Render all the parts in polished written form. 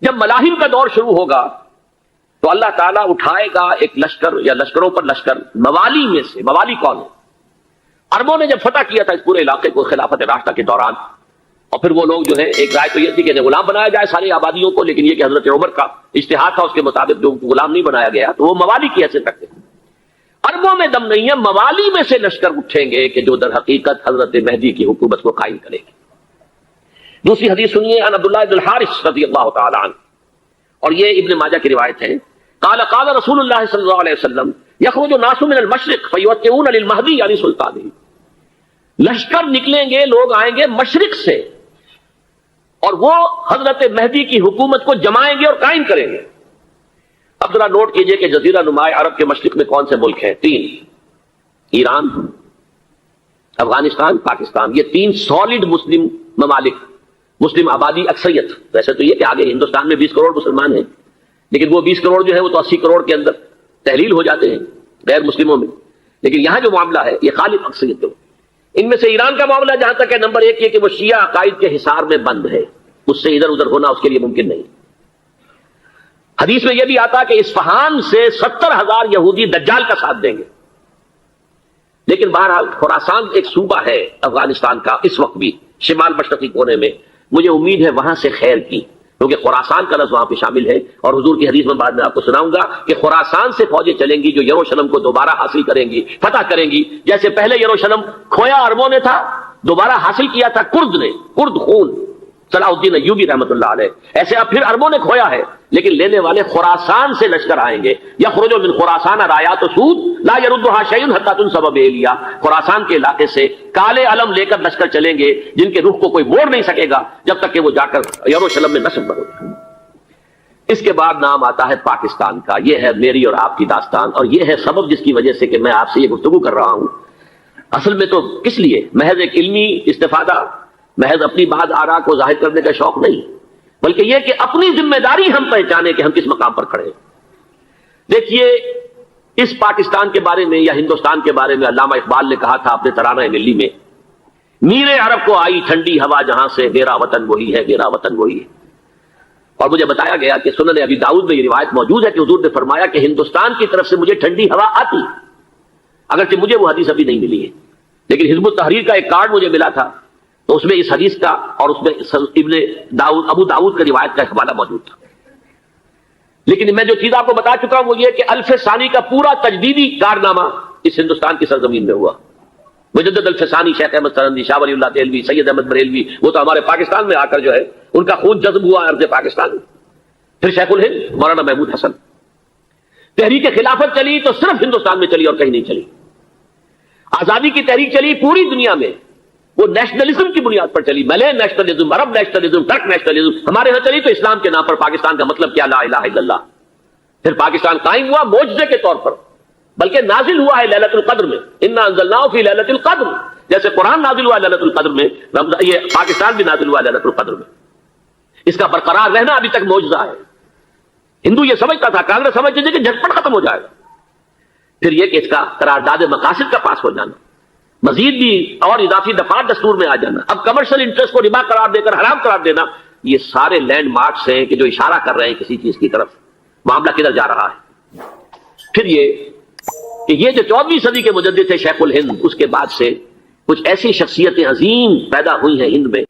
جب ملاحم کا دور شروع ہوگا تو اللہ تعالیٰ اٹھائے گا ایک لشکر یا لشکروں پر لشکر موالی میں سے. موالی کون ہے؟ عربوں نے جب فتح کیا تھا اس پورے علاقے کو خلافت راشدہ کے دوران، اور پھر وہ لوگ جو ہے ایک رائے تو یہ تھی کہ غلام بنایا جائے ساری آبادیوں کو، لیکن یہ کہ حضرت عمر کا اجتہاد تھا اس کے مطابق جو غلام نہیں بنایا گیا تو وہ موالی کی حیثیت رکھتے ہیں. عربوں میں دم نہیں ہے، موالی میں سے لشکر اٹھیں گے کہ جو در حقیقت حضرت مہدی کی حکومت کو قائم کرے گی. دوسری حدیث سنیے، ان عبداللہ بن الحارث رضی اللہ تعالی عنہ، اور یہ ابن ماجہ کی روایت ہے، قال قال رسول اللہ صلی اللہ علیہ وسلم یخرج الناس من المشرق فیوقعون للمہدی علی سلطانہ. لشکر نکلیں گے، لوگ آئیں گے مشرق سے اور وہ حضرت مہدی کی حکومت کو جمائیں گے اور قائم کریں گے. اب ذرا نوٹ کیجئے کہ جزیرہ نما عرب کے مشرق میں کون سے ملک ہیں؟ 3: ایران، افغانستان، پاکستان. یہ 3 سالڈ مسلم ممالک، مسلم آبادی اکثریت. ویسے تو یہ کہ آگے ہندوستان میں 20 کروڑ مسلمان ہیں، لیکن وہ 20 کروڑ جو ہے وہ تو 80 کروڑ کے اندر تحلیل ہو جاتے ہیں غیر مسلموں میں. لیکن یہاں جو معاملہ ہے یہ غالب اکثریت ہے. ان میں سے ایران کا معاملہ جہاں تک ہے، نمبر 1 یہ کہ وہ شیعہ عقائد کے حصار میں بند ہے، اس سے ادھر ادھر ہونا اس کے لیے ممکن نہیں. حدیث میں یہ بھی آتا کہ اصفہان سے 70,000 یہودی دجال کا ساتھ دیں گے. لیکن بہرحال خراسان ایک صوبہ ہے افغانستان کا اس وقت بھی شمال مشرقی کونے میں، مجھے امید ہے وہاں سے خیر کی، کیونکہ خراسان کا لفظ وہاں پہ شامل ہے. اور حضور کی حدیث میں بعد میں آپ کو سناؤں گا کہ خراسان سے فوجیں چلیں گی جو یروشلم کو دوبارہ حاصل کریں گی، فتح کریں گی. جیسے پہلے یروشلم کھویا عربوں نے تھا، دوبارہ حاصل کیا تھا کرد نے، کرد خون صلاح الدین ایوبی رحمۃ اللہ علیہ، ایسے اب پھر عربوں نے کھویا ہے، لیکن لینے والے خراسان سے لشکر آئیں گے. یخرج من خراسان رایات سود لا يردها شیء حتی تنصب بإیلیا. خراسان کے علاقے سے کالے علم لے کر لشکر چلیں گے جن کے رخ کو کوئی موڑ نہیں سکے گا جب تک کہ وہ جا کر یروشلم میں نصب نہ ہو جائے. اس کے بعد نام آتا ہے پاکستان کا. یہ ہے میری اور آپ کی داستان، اور یہ ہے سبب جس کی وجہ سے کہ میں آپ سے یہ گفتگو کر رہا ہوں. اصل میں تو کس لیے؟ محض ایک علمی استفادہ، محض اپنی بات آراء کو ظاہر کرنے کا شوق نہیں، بلکہ یہ کہ اپنی ذمہ داری ہم پہچانیں کہ ہم کس مقام پر کھڑے ہیں. دیکھیے اس پاکستان کے بارے میں یا ہندوستان کے بارے میں علامہ اقبال نے کہا تھا اپنے ترانہ ملی میں، میر عرب کو آئی ٹھنڈی ہوا جہاں سے، میرا وطن وہی ہے، میرا وطن وہی ہے. اور مجھے بتایا گیا کہ سنن ابی داؤد میں یہ روایت موجود ہے کہ حضور نے فرمایا کہ ہندوستان کی طرف سے مجھے ٹھنڈی ہوا آتی، اگرچہ مجھے وہ حدیث ابھی نہیں ملی ہے، لیکن حزب التحریر کا ایک کارڈ مجھے ملا تھا، تو اس میں اس حدیث کا اور اس میں ابن داؤد ابو داؤد کا روایت کا حوالہ موجود تھا. لیکن میں جو چیز آپ کو بتا چکا ہوں وہ یہ کہ الف ثانی کا پورا تجدیدی کارنامہ اس ہندوستان کی سرزمین میں ہوا. مجدد الف ثانی شیخ احمد سرندی، شاہ ولی اللہ دہلوی، سید احمد بریلوی، وہ تو ہمارے پاکستان میں آ کر جو ہے ان کا خون جذب ہوا ارض پاکستان میں. پھر شیخ الہند مولانا محمود حسن. تحریک خلافت چلی تو صرف ہندوستان میں چلی اور کہیں نہیں چلی. آزادی کی تحریک چلی پوری دنیا میں، وہ نیشنلزم کی بنیاد پر چلی، ملے نیشنلزم، عرب نیشنلزم، ٹرک نیشنلزم. ہمارے ہاں چلی تو اسلام کے نام پر. پاکستان کا مطلب کیا؟ لا الہ الا اللہ. پھر پاکستان قائم ہوا معجزے کے طور پر، بلکہ نازل ہوا ہے لیلۃ القدر میں. انا انزلناہ فی لیلۃ القدر، جیسے قرآن نازل ہوا لیلۃ القدر میں، یہ پاکستان بھی نازل ہوا لیلۃ القدر میں. اس کا برقرار رہنا ابھی تک معجزہ ہے. ہندو یہ سمجھتا تھا، کانگریس سمجھتی تھی کہ جھٹپٹ ختم ہو جائے گا. پھر یہ کہ اس کا قرارداد مقاصد کا پاس ہو جانا، مزید بھی اور اضافی دفعات دستور میں آ جانا، اب کمرشل انٹرسٹ کو ربا قرار دے کر حرام قرار دینا، یہ سارے لینڈ مارکس ہیں کہ جو اشارہ کر رہے ہیں کسی چیز کی طرف، معاملہ کدھر جا رہا ہے. پھر یہ کہ یہ جو 14ویں صدی کے مجدد تھے شیخ الہند، اس کے بعد سے کچھ ایسی شخصیتیں عظیم پیدا ہوئی ہیں ہند میں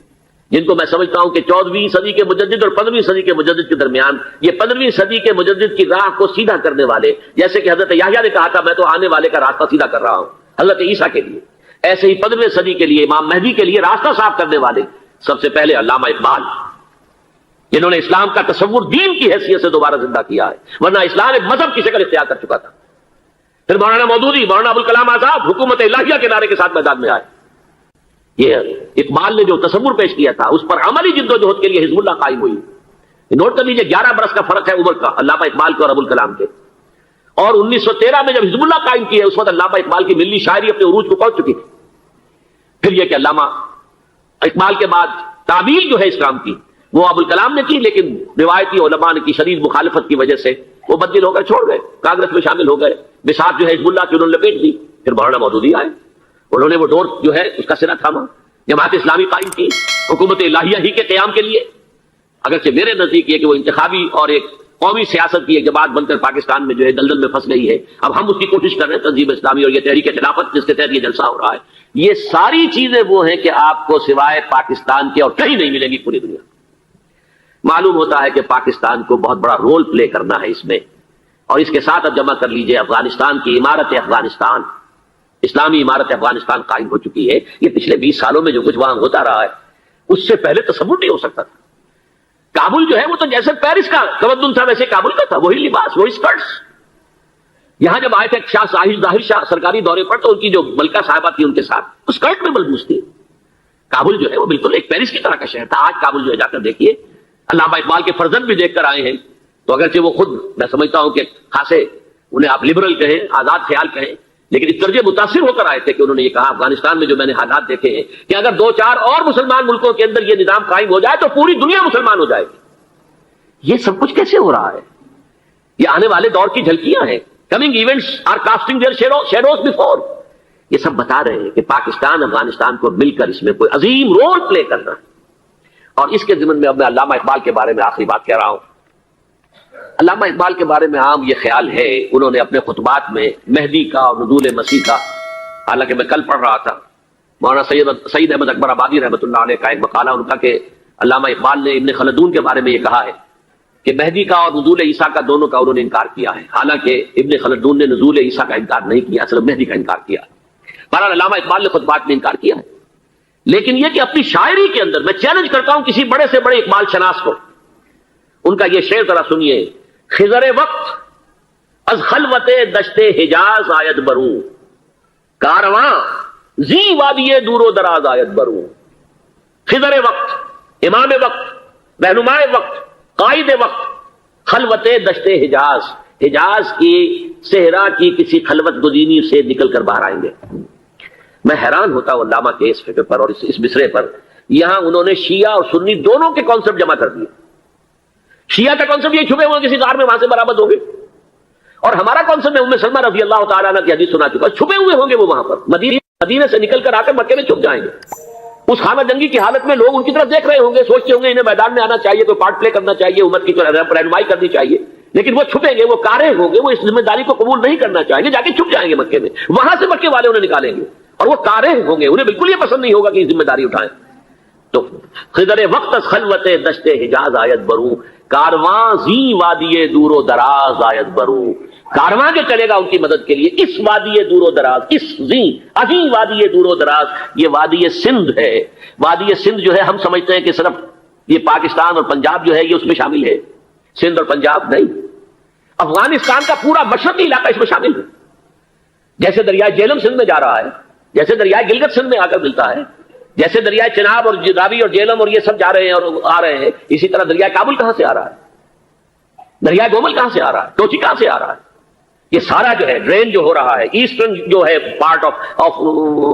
جن کو میں سمجھتا ہوں کہ 14ویں صدی کے مجدد اور 15ویں صدی کے مجدد کے درمیان یہ 15ویں صدی کے مجدد کی راہ کو سیدھا کرنے والے، جیسے کہ حضرت یحییٰ نے کہا تھا میں تو آنے والے کا راستہ سیدھا کر رہا ہوں حضرت عیسیٰ کے لیے، ایسے ہی 15ویں صدی کے لیے امام مہدی کے لیے راستہ صاف کرنے والے سب سے پہلے علامہ اقبال، جنہوں نے اسلام کا تصور دین کی حیثیت سے دوبارہ زندہ کیا ہے، ورنہ اسلام ایک مذہب کی شکل اختیار کر چکا تھا. پھر مولانا مودودی، مولانا ابوالکلام آزاد حکومت الہیہ کے نعرے کے ساتھ میدان میں آئے. یہ اقبال نے جو تصور پیش کیا تھا اس پر عملی جد و جہد کے لیے حزب اللہ قائم ہوئی. نوٹ کر لیجیے 11 برس کا فرق ہے عمر کا علامہ اقبال کے اور ابوالکلام کے. اور 1913 میں جب حزب اللہ قائم کی ہے اس وقت علامہ اقبال کی ملی شاعری اپنے عروج کو پہنچ چکی تھی. پھر یہ کہ علامہ اقبال کے بعد تعبیر جو ہے اسلام کی وہ ابوالکلام نے کی، لیکن روایتی علماء کی شدید مخالفت کی وجہ سے وہ بدل ہو کر چھوڑ گئے، کانگریس میں شامل ہو گئے، بساط جو ہے حزب اللہ کی انہوں نے لپیٹ دی. پھر مولانا مودودی آئے، انہوں نے وہ ڈور جو ہے اس کا سرا تھاما، جماعت اسلامی قائم کی حکومت الہیہ ہی کے قیام کے لیے. اگرچہ میرے نزدیک یہ کہ وہ انتخابی اور ایک قومی سیاست کی ایک جماعت بن کر پاکستان میں جو ہے دلدل میں پھنس گئی ہے. اب ہم اس کی کوشش کر رہے ہیں, تنظیم اسلامی اور یہ تحریک خلافت جس کے تحت یہ جلسہ ہو رہا ہے, یہ ساری چیزیں وہ ہیں کہ آپ کو سوائے پاکستان کے اور کہیں نہیں ملیں گی پوری دنیا. معلوم ہوتا ہے کہ پاکستان کو بہت بڑا رول پلے کرنا ہے اس میں, اور اس کے ساتھ اب جمع کر لیجئے افغانستان کی عمارت افغانستان, اسلامی عمارت افغانستان قائم ہو چکی ہے. یہ پچھلے 20 سالوں میں جو کچھ وہاں ہوتا رہا ہے اس سے پہلے تصور نہیں ہو سکتا تھا. کابل جو ہے وہ تو جیسے پیرس کا تمدن تھا ویسے کابل کا تھا, وہی لباس وہی اسکرٹس. یہاں جب آئے تھے شاہ ظاہر شاہ سرکاری دورے پر تو ان کی جو ملکہ صاحبہ تھی ان کے ساتھ اسکرٹ میں ملبوس تھی. کابل جو ہے وہ بالکل ایک پیرس کی طرح کا شہر تھا. آج کابل جو ہے جا کر دیکھیے, علامہ اقبال کے فرزند بھی دیکھ کر آئے ہیں, تو اگرچہ وہ خود میں سمجھتا ہوں کہ خاصے انہیں آپ لبرل کہیں, آزاد خیال کہیں, لیکن اس درجے متاثر ہو کر آئے تھے کہ انہوں نے یہ کہا افغانستان میں جو میں نے حالات دیکھے ہیں کہ اگر 2-4 اور مسلمان ملکوں کے اندر یہ نظام قائم ہو جائے تو پوری دنیا مسلمان ہو جائے گی. یہ سب کچھ کیسے ہو رہا ہے؟ یہ آنے والے دور کی جھلکیاں ہیں. Coming events are casting their shadows before. یہ سب بتا رہے ہیں کہ پاکستان افغانستان کو مل کر اس میں کوئی عظیم رول پلے کرنا ہے. اور اس کے ضمن میں اب میں علامہ اقبال کے بارے میں آخری بات کہہ رہا ہوں. علامہ اقبال کے بارے میں عام یہ خیال ہے, انہوں نے اپنے خطبات میں مہدی کا اور نزول مسیح کا, حالانکہ میں کل پڑھ رہا تھا مولانا سید احمد اکبر آبادی رحمۃ اللہ علیہ کا ایک مقالہ ان کا کہ علامہ اقبال نے ابن خلدون کے بارے میں یہ کہا ہے کہ مہدی کا اور نزول عیسیٰ کا دونوں کا انہوں نے انکار کیا ہے. حالانکہ ابن خلدون نے نزول عیسیٰ کا انکار نہیں کیا, صرف مہدی کا انکار کیا. بہرحال علامہ اقبال نے خطبات میں انکار کیا ہے. لیکن یہ کہ اپنی شاعری کے اندر میں چیلنج کرتا ہوں کسی بڑے سے بڑے اقبال شناس کو, ان کا یہ شعر ذرا سنیے. خضر وقت از خلوت دشت حجاز آیت بروں, کارواں زی وادی دور و دراز آیت بروں. خضر وقت, امام وقت, رہنمائے وقت, قائد وقت, خلوت دشت حجاز, حجاز کی صحرا کی کسی خلوت گزینی سے نکل کر باہر آئیں گے. میں حیران ہوتا ہوں علامہ کے اس فکر پر اور اس مصرے پر. یہاں انہوں نے شیعہ اور سنی دونوں کے کانسیپٹ جمع کر دیے. شیعہ کا کانسیپٹ یہ چھپے ہوئے کسی غار میں وہاں سے برآمد ہوں گے, اور ہمارا کانسیپٹ میں ام سلمہ رضی اللہ تعالیٰ عنہ کی حدیث سنا چکا, چھپے ہوئے ہوں گے وہ وہاں پر. مدینے سے نکل کر آ کر مکے میں چھپ جائیں گے. اس خانہ جنگی کی حالت میں لوگ ان کی طرف دیکھ رہے ہوں گے, سوچتے ہوں گے انہیں میدان میں آنا چاہیے, کوئی پارٹ پلے کرنا چاہیے, امت کی رہنمائی کرنی چاہیے. لیکن وہ چھپیں گے, وہ کارے ہوں گے, وہ اس ذمہ داری کو قبول نہیں کرنا چاہیں گے, جا کے چھپ جائیں گے مکے میں. وہاں سے مکے والے انہیں نکالیں گے, اور وہ کارے ہوں گے, انہیں بالکل یہ پسند نہیں ہوگا کہ یہ ذمہ داری اٹھائیں. تو خضر وقت خلوت دشت حجاز آیت بروں, کارواں زی وادی دور و دراز آیت بروں. کارواں جو چلے گا ان کی مدد کے لیے اس وادی دور و دراز, اس زی عظیم وادی دور و دراز, یہ وادی سندھ ہے. وادی سندھ جو ہے ہم سمجھتے ہیں کہ صرف یہ پاکستان اور پنجاب جو ہے یہ اس میں شامل ہے. سندھ اور پنجاب نہیں, افغانستان کا پورا مشرقی علاقہ اس میں شامل ہے. جیسے دریائے جہلم سندھ میں جا رہا ہے, جیسے دریائے گلگت سندھ میں آ کر ملتا ہے, جیسے دریائے چناب اور راوی اور جہلم اور یہ سب جا رہے ہیں اور آ رہے ہیں, اسی طرح دریائے کابل کہاں سے آ رہا ہے, دریائے گومل کہاں سے آ رہا ہے, ٹوچی کہاں سے آ رہا ہے. یہ سارا جو ہے ڈرین جو ہو رہا ہے, ایسٹرن جو ہے پارٹ آف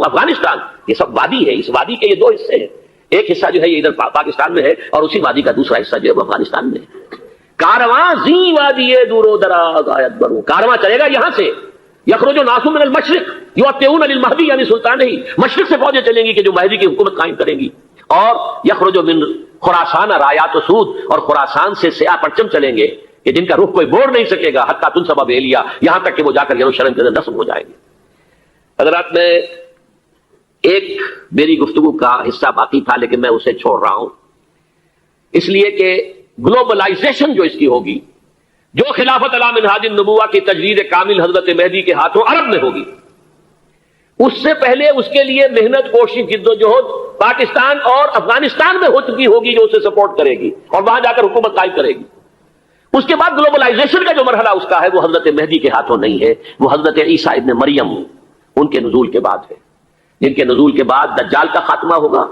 افغانستان, یہ سب وادی ہے. اس وادی کے یہ 2 حصے ہیں. ایک حصہ جو ہے یہ ادھر پاکستان میں ہے, اور اسی وادی کا دوسرا حصہ جو ہے وہ افغانستان میں ہے. کارواں زی وادی دور و دراز آیت بروں, کارواں چلے گا یہاں سے. یخرج الناس من المشرق یؤتون للمہدی, یعنی سلطان ہی مشرق سے فوجیں چلیں گی کہ جو مہدی کی حکومت قائم کریں گی. اور یخرج من خراسان رایات و سود, اور خراسان سے سیاہ پرچم چلیں گے کہ جن کا رخ کوئی موڑ نہیں سکے گا, حتیٰ تنصب بیلیا, یہاں تک کہ وہ جا کر یروشلم کے اندر نصب ہو جائیں گے. حضرات, میں ایک میری گفتگو کا حصہ باقی تھا لیکن میں اسے چھوڑ رہا ہوں, اس لیے کہ گلوبلائزیشن جو اس کی ہوگی, جو خلافت علی منہاج النبوہ کی تجدید کامل حضرت مہدی کے ہاتھوں عرب میں ہوگی, اس سے پہلے اس کے لیے محنت, کوشش, جدوجہد پاکستان اور افغانستان میں ہو چکی ہوگی جو اسے سپورٹ کرے گی اور وہاں جا کر حکومت قائم کرے گی. اس کے بعد گلوبلائزیشن کا جو مرحلہ اس کا ہے وہ حضرت مہدی کے ہاتھوں نہیں ہے, وہ حضرت عیسیٰ ابن مریم ان کے نزول کے بعد ہے, جن کے نزول کے بعد دجال کا خاتمہ ہوگا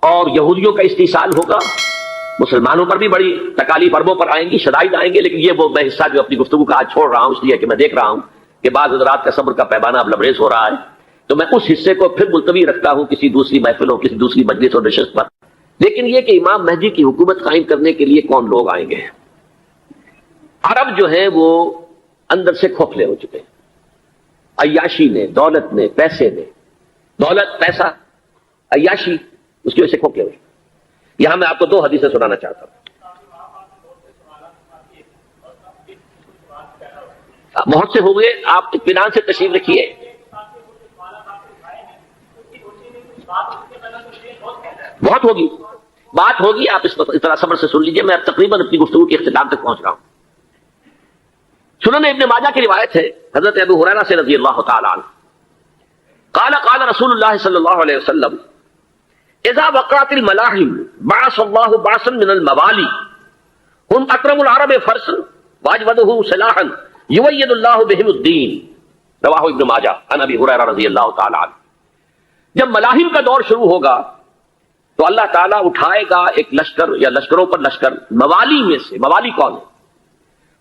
اور یہودیوں کا استحصال ہوگا. مسلمانوں پر بھی بڑی تکالیف اربوں پر آئیں گی, شدائد آئیں گے, لیکن یہ وہ میں حصہ جو اپنی گفتگو کا آج چھوڑ رہا ہوں اس لیے کہ میں دیکھ رہا ہوں کہ بعض حضرات کا صبر کا پیمانہ اب لبریز ہو رہا ہے, تو میں اس حصے کو پھر ملتوی رکھتا ہوں کسی دوسری محفلوں, کسی دوسری مجلس اور نشست پر. لیکن یہ کہ امام مہدی کی حکومت قائم کرنے کے لیے کون لوگ آئیں گے. عرب جو ہیں وہ اندر سے کھوکھلے ہو چکے ہیں, عیاشی نے, دولت نے, پیسے نے, دولت, پیسہ, عیاشی, اس کی وجہ سے کھوکھلے ہو چکے. یہاں میں آپ کو 2 حدیثیں سنانا چاہتا ہوں. بہت سے ہو گئے، آپ اطمینان سے تشریف رکھیے. بہت ہوگی، بات ہوگی، آپ اس طرح صبر سے سن لیجئے. میں تقریباً اپنی گفتگو کے اختتام تک پہنچ رہا ہوں. سنن ابن ماجہ کی روایت ہے حضرت ابو ہریرہ سے رضی اللہ تعالی عنہ قال قال رسول اللہ صلی اللہ علیہ وسلم اذا وقعت الملاحم بعث اللہ بعثا من الموالی هم اکرم العرب فرسا واجودہ سلاحا یوید اللہ بہم الدین. رواہ ابن ماجہ عن ابی ہریرہ رضی اللہ تعالی عنہ. جب ملاحم کا دور شروع ہوگا تو اللہ تعالیٰ اٹھائے گا ایک لشکر یا لشکروں پر لشکر موالی میں سے. موالی کون ہے؟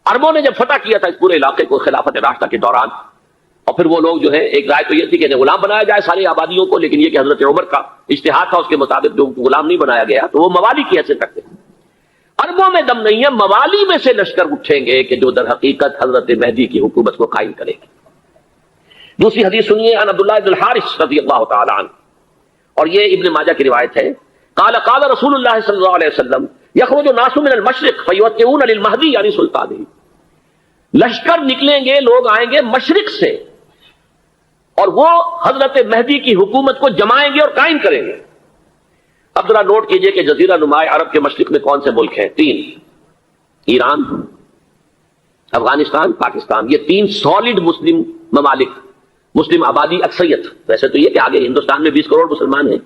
عربوں نے جب فتح کیا تھا اس پورے علاقے کو خلافت راشدہ کے دوران، اور پھر وہ لوگ جو ہے، ایک رائے تو یہ تھی کہ انہیں غلام بنایا جائے ساری آبادیوں کو، لیکن یہ کہ حضرت عمر کا اجتہاد تھا، اس کے مطابق جو غلام نہیں بنایا گیا تو وہ موالی کی حیثیت رکھتے ہیں. عربوں میں دم نہیں ہے، موالی میں سے لشکر اٹھیں گے کہ جو در حقیقت حضرت مہدی کی حکومت کو قائم کرے گی. دوسری حدیث سنیے عن عبداللہ بن الحارث رضی اللہ تعالی عنہ، اور یہ ابن ماجہ کی روایت ہے. قال قال رسول اللہ صلی اللہ علیہ وسلم یخرج الناس من المشرق فیوتئون للمہدی یعنی سلطانہ. لشکر نکلیں گے، لوگ آئیں گے مشرق سے، اور وہ حضرت مہدی کی حکومت کو جمائیں گے اور قائم کریں گے. اب ذرا نوٹ کیجئے کہ جزیرہ نما عرب کے مشرق میں کون سے ملک ہیں؟ 3: ایران، افغانستان، پاکستان. یہ 3 سالڈ مسلم ممالک، مسلم آبادی اکثریت. ویسے تو یہ کہ آگے ہندوستان میں 20 کروڑ مسلمان ہیں،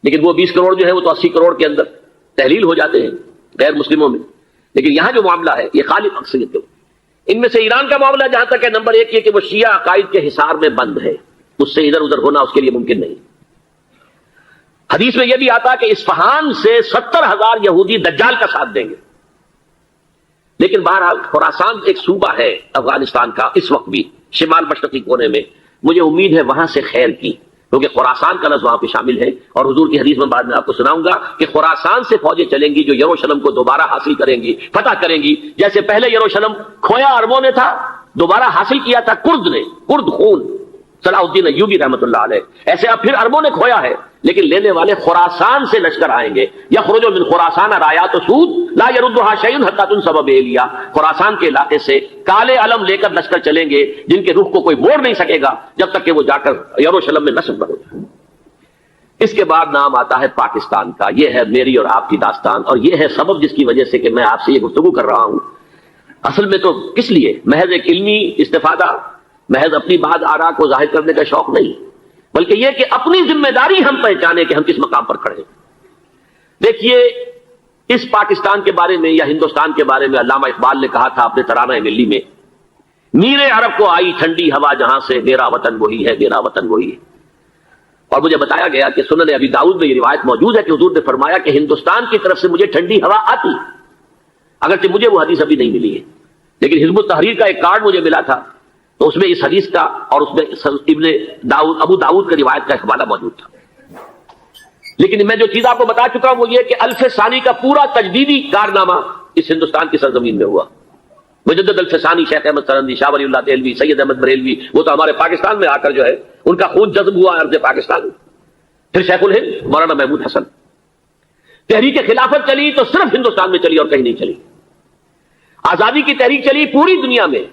لیکن وہ 20 کروڑ جو ہے وہ تو 80 کروڑ کے اندر تحلیل ہو جاتے ہیں غیر مسلموں میں. لیکن یہاں جو معاملہ ہے یہ خالص اکثریت کے. ان میں سے ایران کا معاملہ جہاں تک ہے، نمبر 1 یہ کہ وہ شیعہ عقائد کے حصار میں بند ہے، اس سے ادھر ادھر ہونا اس کے لیے ممکن نہیں. حدیث میں یہ بھی آتا کہ اصفہان سے 70,000 یہودی دجال کا ساتھ دیں گے. لیکن بہرحال خراسان ایک صوبہ ہے افغانستان کا اس وقت بھی شمال مشرقی کونے میں. مجھے امید ہے وہاں سے خیر کی، کیونکہ خراسان کا لفظ وہاں پہ شامل ہے، اور حضور کی حدیث میں بعد میں آپ کو سناؤں گا کہ خراسان سے فوجیں چلیں گی جو یروشلم کو دوبارہ حاصل کریں گی، فتح کریں گی. جیسے پہلے یروشلم کھویا عربوں نے تھا، دوبارہ حاصل کیا تھا کرد نے، کرد خون صلاح الدین ایوبی رحمۃ اللہ علیہ، ایسے اب پھر عربوں نے کھویا ہے، لیکن لینے والے خراسان سے لشکر آئیں گے. یخرج من خراسان رایات سود لا يردها شیء حتی تنصب بإیلیا. خراسان کے علاقے سے کالے علم لے کر لشکر چلیں گے جن کے رخ کو کوئی موڑ نہیں سکے گا جب تک کہ وہ جا کر یروشلم میں نصب نہ ہو جائے. اس کے بعد نام آتا ہے پاکستان کا. یہ ہے میری اور آپ کی داستان، اور یہ ہے سبب جس کی وجہ سے کہ میں آپ سے یہ گفتگو کر رہا ہوں. اصل میں تو کس لیے؟ محض ایک علمی استفادہ، محض اپنی بات آراء کو ظاہر کرنے کا شوق نہیں، بلکہ یہ کہ اپنی ذمہ داری ہم پہچانے کہ ہم کس مقام پر کھڑے ہیں. دیکھیے اس پاکستان کے بارے میں یا ہندوستان کے بارے میں علامہ اقبال نے کہا تھا اپنے ترانہ ملی میں، میر عرب کو آئی ٹھنڈی ہوا جہاں سے، میرا وطن وہی ہے، میرا وطن وہی ہے. اور مجھے بتایا گیا کہ سنن ابی داؤد میں یہ روایت موجود ہے کہ حضور نے فرمایا کہ ہندوستان کی طرف سے مجھے ٹھنڈی ہوا آتی، اگرچہ مجھے وہ حدیث ابھی نہیں ملی ہے، لیکن حزب التحریر کا ایک کارڈ مجھے ملا تھا، تو اس میں اس حدیث کا اور اس میں ابن داؤد ابو داؤد کا روایت کا حوالہ موجود تھا. لیکن میں جو چیز آپ کو بتا چکا ہوں وہ یہ کہ الف ثانی کا پورا تجدیدی کارنامہ اس ہندوستان کی سرزمین میں ہوا. مجدد الف ثانی شیخ احمد سرندی، شاہ ولی اللہ دہلوی، سید احمد بریلوی، وہ تو ہمارے پاکستان میں آ کر جو ہے ان کا خون جذب ہوا ارض پاکستان. پھر شیخ الہند مولانا محمود حسن. تحریک خلافت چلی تو صرف ہندوستان میں چلی اور کہیں نہیں چلی. آزادی کی تحریک چلی پوری دنیا میں،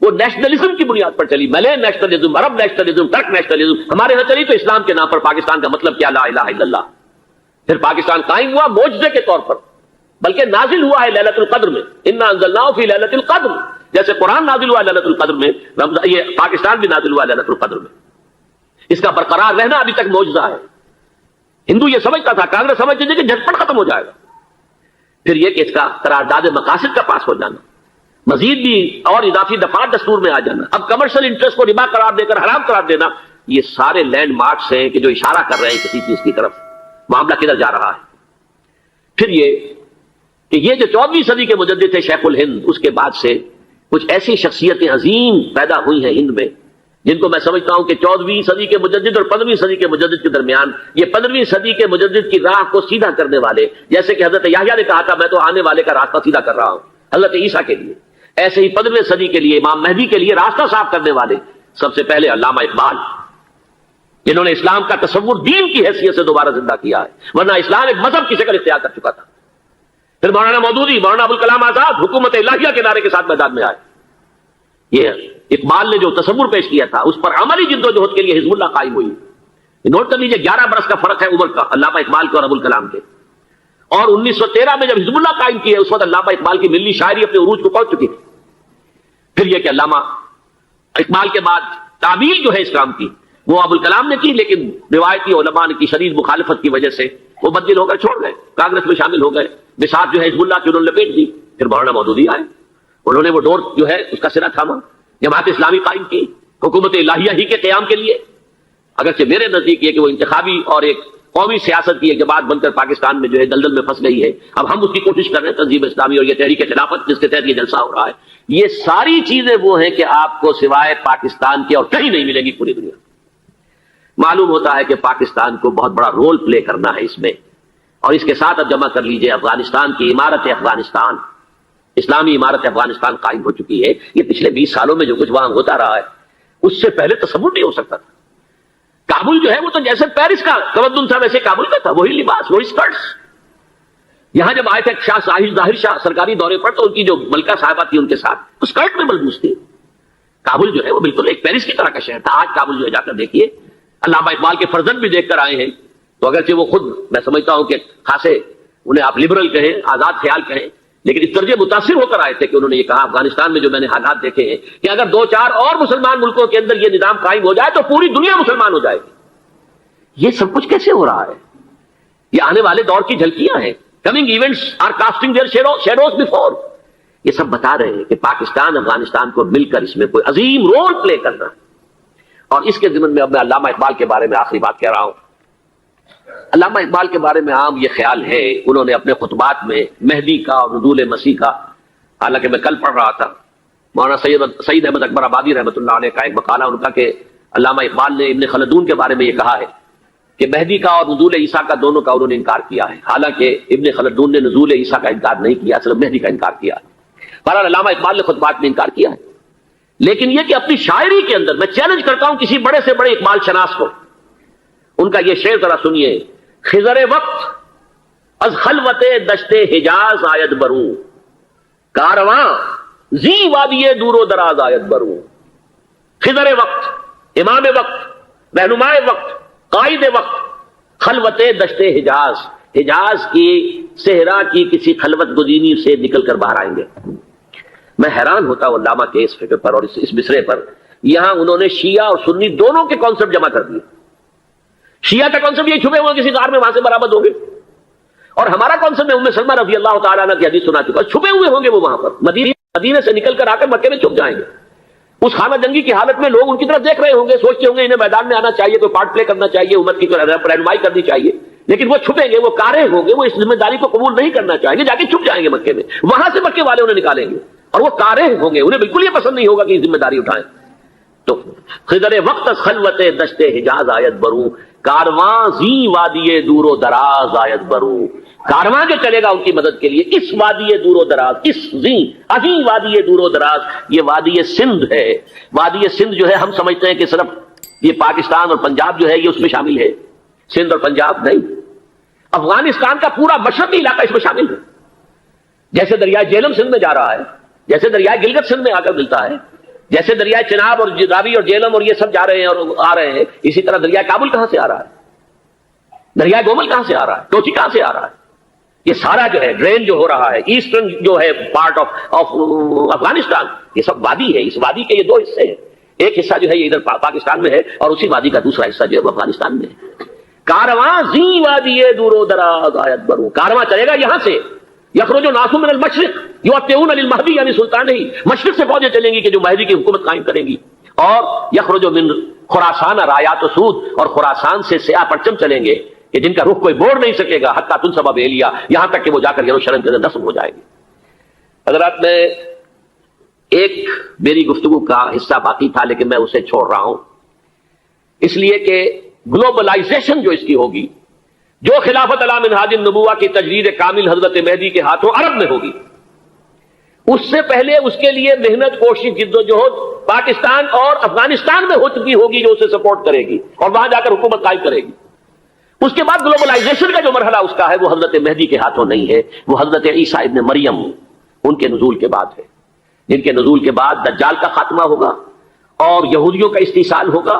وہ نیشنلزم کی بنیاد پر چلی، ملے نیشنلزم، عرب نیشنلزم، ترک نیشنلزم. ہمارے یہاں چلی تو اسلام کے نام پر. پاکستان کا مطلب کیا؟ لا الہ الا اللہ. پھر پاکستان قائم ہوا معجزے کے طور پر، بلکہ نازل ہوا ہے ليلۃ القدر میں. انا انزلناه فی ليلۃ القدر، جیسے قرآن نازل ہوا ہے ليلۃ القدر میں، یہ پاکستان بھی نازل ہوا ہے ليلۃ القدر میں. اس کا برقرار رہنا ابھی تک معجزہ ہے. ہندو یہ سمجھتا تھا، کانگریس سمجھتی تھی کہ جھٹپٹ ختم ہو جائے گا. پھر یہ کہ اس کا قرارداد مقاصد کا پاس ہو جانا، مزید بھی اور اضافی دفعات دستور میں آ جانا، اب کمرشل انٹرسٹ کو ربا قرار دے کر حرام قرار دینا، یہ سارے لینڈ مارکس ہیں کہ جو اشارہ کر رہے ہیں کسی چیز کی طرف، معاملہ کدھر جا رہا ہے. پھر یہ کہ یہ جو 14ویں صدی کے مجدد تھے شیخ الہند، اس کے بعد سے کچھ ایسی شخصیتیں عظیم پیدا ہوئی ہیں ہند میں جن کو میں سمجھتا ہوں کہ 14ویں صدی کے مجدد اور 15ویں صدی کے مجدد کے درمیان یہ 15ویں صدی کے مجدد کی راہ کو سیدھا کرنے والے، جیسے کہ حضرت یحییٰ نے کہا تھا میں تو آنے والے کا راستہ سیدھا کر رہا ہوں حضرت عیسیٰ کے لیے، ایسے ہی 15ویں صدی کے لیے امام مہدی کے لیے راستہ صاف کرنے والے سب سے پہلے علامہ اقبال، جنہوں نے اسلام کا تصور دین کی حیثیت سے دوبارہ زندہ کیا ہے، ورنہ اسلام ایک مذہب کی شکل اختیار کر چکا تھا. پھر مولانا مودودی، مولانا ابوالکلام آزاد حکومت الہیہ کے نعرے کے ساتھ میدان میں آئے. یہ اقبال نے جو تصور پیش کیا تھا اس پر عملی جدوجہد کے لیے حزب اللہ قائم ہوئی. نوٹ کر لیجیے 11 برس کا فرق ہے عمر کا علامہ اقبال کے اور ابوالکلام کے. اور 1913 میں جب حزب اللہ قائم کی ہے اس وقت علامہ اقبال کی ملی شاعری اپنے عروج کو پہنچ چکی تھی. پھر یہ کہ علامہ اقبال کے بعد تعبیر جو ہے اس کام کی وہ ابوالکلام نے کی، لیکن روایتی علماء کی شدید مخالفت کی وجہ سے وہ بدل ہو کر چھوڑ گئے، کانگریس میں شامل ہو گئے. بساط جو ہے حزب اللہ کی انہوں نے لپیٹ دی. پھر مولانا مودودی آئے، انہوں نے وہ ڈور جو ہے اس کا سرا تھاما، جماعت اسلامی قائم کی حکومت الہیہ ہی کے قیام کے لیے. اگرچہ میرے نزدیک یہ کہ وہ انتخابی اور ایک قومی سیاست کی ایک جماعت بن کر پاکستان میں جو ہے دلدل میں پھنس گئی ہے. اب ہم اس کی کوشش کر رہے ہیں تنظیم اسلامی اور یہ تحریک خلافت جس کے تحت یہ جلسہ ہو رہا ہے. یہ ساری چیزیں وہ ہیں کہ آپ کو سوائے پاکستان کے اور کہیں نہیں ملیں گی پوری دنیا. معلوم ہوتا ہے کہ پاکستان کو بہت بڑا رول پلے کرنا ہے اس میں. اور اس کے ساتھ اب جمع کر لیجئے افغانستان کی عمارت افغانستان، اسلامی عمارت افغانستان قائم ہو چکی ہے. یہ پچھلے 20 سالوں میں جو کچھ وہاں ہوتا رہا ہے اس سے پہلے تصور نہیں ہو سکتا تھا. کابل جو ہے وہ تو جیسے پیرس کا تمدن تھا ویسے کابل کا تھا، وہی لباس وہی اسکرٹس. یہاں جب آئے تھے شاہ ظاہر شاہ سرکاری دورے پر تو ان کی جو ملکہ صاحبہ تھی ان کے ساتھ اسکرٹ میں ملبوس تھی. کابل جو ہے وہ بالکل ایک پیرس کی طرح کا شہر تھا. آج کابل جو ہے جا کر دیکھیے، علامہ اقبال کے فرزند بھی دیکھ کر آئے ہیں. تو اگرچہ وہ خود میں سمجھتا ہوں کہ خاصے انہیں آپ لبرل کہیں، آزاد خیال کہیں، لیکن اس درجے متاثر ہو کر آئے تھے کہ انہوں نے یہ کہا افغانستان میں جو میں نے حالات دیکھے ہیں کہ اگر 2-4 اور مسلمان ملکوں کے اندر یہ نظام قائم ہو جائے تو پوری دنیا مسلمان ہو جائے گی. یہ سب کچھ کیسے ہو رہا ہے؟ یہ آنے والے دور کی جھلکیاں ہیں. Coming events are casting their shadows before. یہ سب بتا رہے ہیں کہ پاکستان افغانستان کو مل کر اس میں کوئی عظیم رول پلے کرنا. اور اس کے ضمن میں اب میں علامہ اقبال کے بارے میں آخری بات کہہ رہا ہوں. علامہ اقبال کے بارے میں عام یہ خیال ہے، انہوں نے اپنے خطبات میں مہدی کا اور نزول مسیح کا، حالانکہ میں کل پڑھ رہا تھا مولانا سعید احمد اکبر آبادی رحمۃ اللہ علیہ کا ایک مقالہ ان کا کہ علامہ اقبال نے ابن خلدون کے بارے میں یہ کہا ہے کہ مہدی کا اور نزول عیسیٰ کا دونوں کا انہوں نے انکار کیا ہے. حالانکہ ابن خلدون نے نزول عیسیٰ کا انکار نہیں کیا، صرف مہدی کا انکار کیا. بہرحال علامہ اقبال نے خطبات میں انکار کیا ہے. لیکن یہ کہ اپنی شاعری کے اندر میں چیلنج کرتا ہوں کسی بڑے سے بڑے اقبال شناس کو، ان کا یہ شعر ذرا سنیے. خضر وقت از خلوت دشت حجاز آید بروں، کارواں زی وادی دور و دراز آید بروں. خضر وقت، امام وقت، رہنمائے وقت، قائد وقت، خلوت دشت حجاز، حجاز کی صحرا کی کسی خلوت گزینی سے نکل کر باہر آئیں گے. میں حیران ہوتا ہوں علامہ کے اس فکر پر اور اس مصرے پر. یہاں انہوں نے شیعہ اور سنی دونوں کے کانسیپٹ جمع کر دیے. شیعہ کا کانسیپٹ یہ چھپے ہوئے کسی غار میں وہاں سے برآمد ہوں گے، اور ہمارا کانسیپٹ میں ام سلمہ رضی اللہ تعالیٰ عنہ کی حدیث سنا چکا، چھپے ہوئے ہوں گے وہ وہاں پر. مدینے سے نکل کر آ کر مکے میں چھپ جائیں گے. اس خانہ جنگی کی حالت میں لوگ ان کی طرف دیکھ رہے ہوں گے، سوچتے ہوں گے انہیں میدان میں آنا چاہیے، کوئی پارٹ پلے کرنا چاہیے، امت کی رہنمائی کرنی چاہیے. لیکن وہ چھپیں گے، وہ کارے ہوں گے، وہ اس ذمہ داری کو قبول نہیں کرنا چاہیں گے، جا کے چھپ جائیں گے مکے میں. وہاں سے مکے والے انہیں نکالیں گے، اور وہ کارے ہوں گے، انہیں بالکل یہ پسند نہیں ہوگا کہ یہ ذمہ داری اٹھائیں. تو خضر وقت خلوت دشت حجاز آیت بروں، کارواں زی وادی دور و دراز آیت بروں. کارواں جو چلے گا ان کی مدد کے لیے اس وادی دور و دراز، اس زی عظیم وادی دور و دراز، یہ وادی سندھ ہے. وادی سندھ جو ہے ہم سمجھتے ہیں کہ صرف یہ پاکستان اور پنجاب جو ہے یہ اس میں شامل ہے. سندھ اور پنجاب نہیں، افغانستان کا پورا مشرقی علاقہ اس میں شامل ہے. جیسے دریائے جہلم سندھ میں جا رہا ہے، جیسے دریائے گلگت سندھ میں آ کر ملتا ہے، جیسے دریائے چناب اور راوی اور جہلم اور یہ سب جا رہے ہیں اور آ رہے ہیں، اسی طرح دریائے کابل کہاں سے آ رہا ہے، دریائے گومل کہاں سے آ رہا ہے، ٹوچی کہاں سے آ رہا ہے. یہ سارا جو ہے ڈرین جو ہو رہا ہے ایسٹرن جو ہے پارٹ آف افغانستان، یہ سب وادی ہے. اس وادی کے یہ دو حصے ہیں، ایک حصہ جو ہے یہ ادھر پاکستان میں ہے اور اسی وادی کا دوسرا حصہ جو ہے افغانستان میں ہے. کارواں زی وادی دور و دراز آیت بروں، کارواں چلے گا یہاں سے. یخرج الناس من المشرق یؤتون للمہدی، یعنی سلطان ہی مشرق سے فوجیں چلیں گی کہ جو مہدی کی حکومت قائم کریں گی. اور یخرج من خراسان رایات و سود، اور خراسان سے سیاہ پرچم چلیں گے کہ جن کا رخ کوئی موڑ نہیں سکے گا، حتیٰ تنصب بیلیا، یہاں تک کہ وہ جا کر یروشلم کے اندر دفن ہو جائے گی. حضرات میں ایک میری گفتگو کا حصہ باقی تھا لیکن میں اسے چھوڑ رہا ہوں، اس لیے کہ گلوبلائزیشن جو اس کی ہوگی، جو خلافت علی منہاج النبوہ کی تجدید کامل حضرت مہدی کے ہاتھوں عرب میں ہوگی، اس سے پہلے اس کے لیے محنت، کوشش، جد و جہد پاکستان اور افغانستان میں ہو چکی ہوگی جو اسے سپورٹ کرے گی اور وہاں جا کر حکومت قائم کرے گی. اس کے بعد گلوبلائزیشن کا جو مرحلہ اس کا ہے وہ حضرت مہدی کے ہاتھوں نہیں ہے، وہ حضرت عیسیٰ ابن مریم ان کے نزول کے بعد ہے، جن کے نزول کے بعد دجال کا خاتمہ ہوگا اور یہودیوں کا استحصال ہوگا،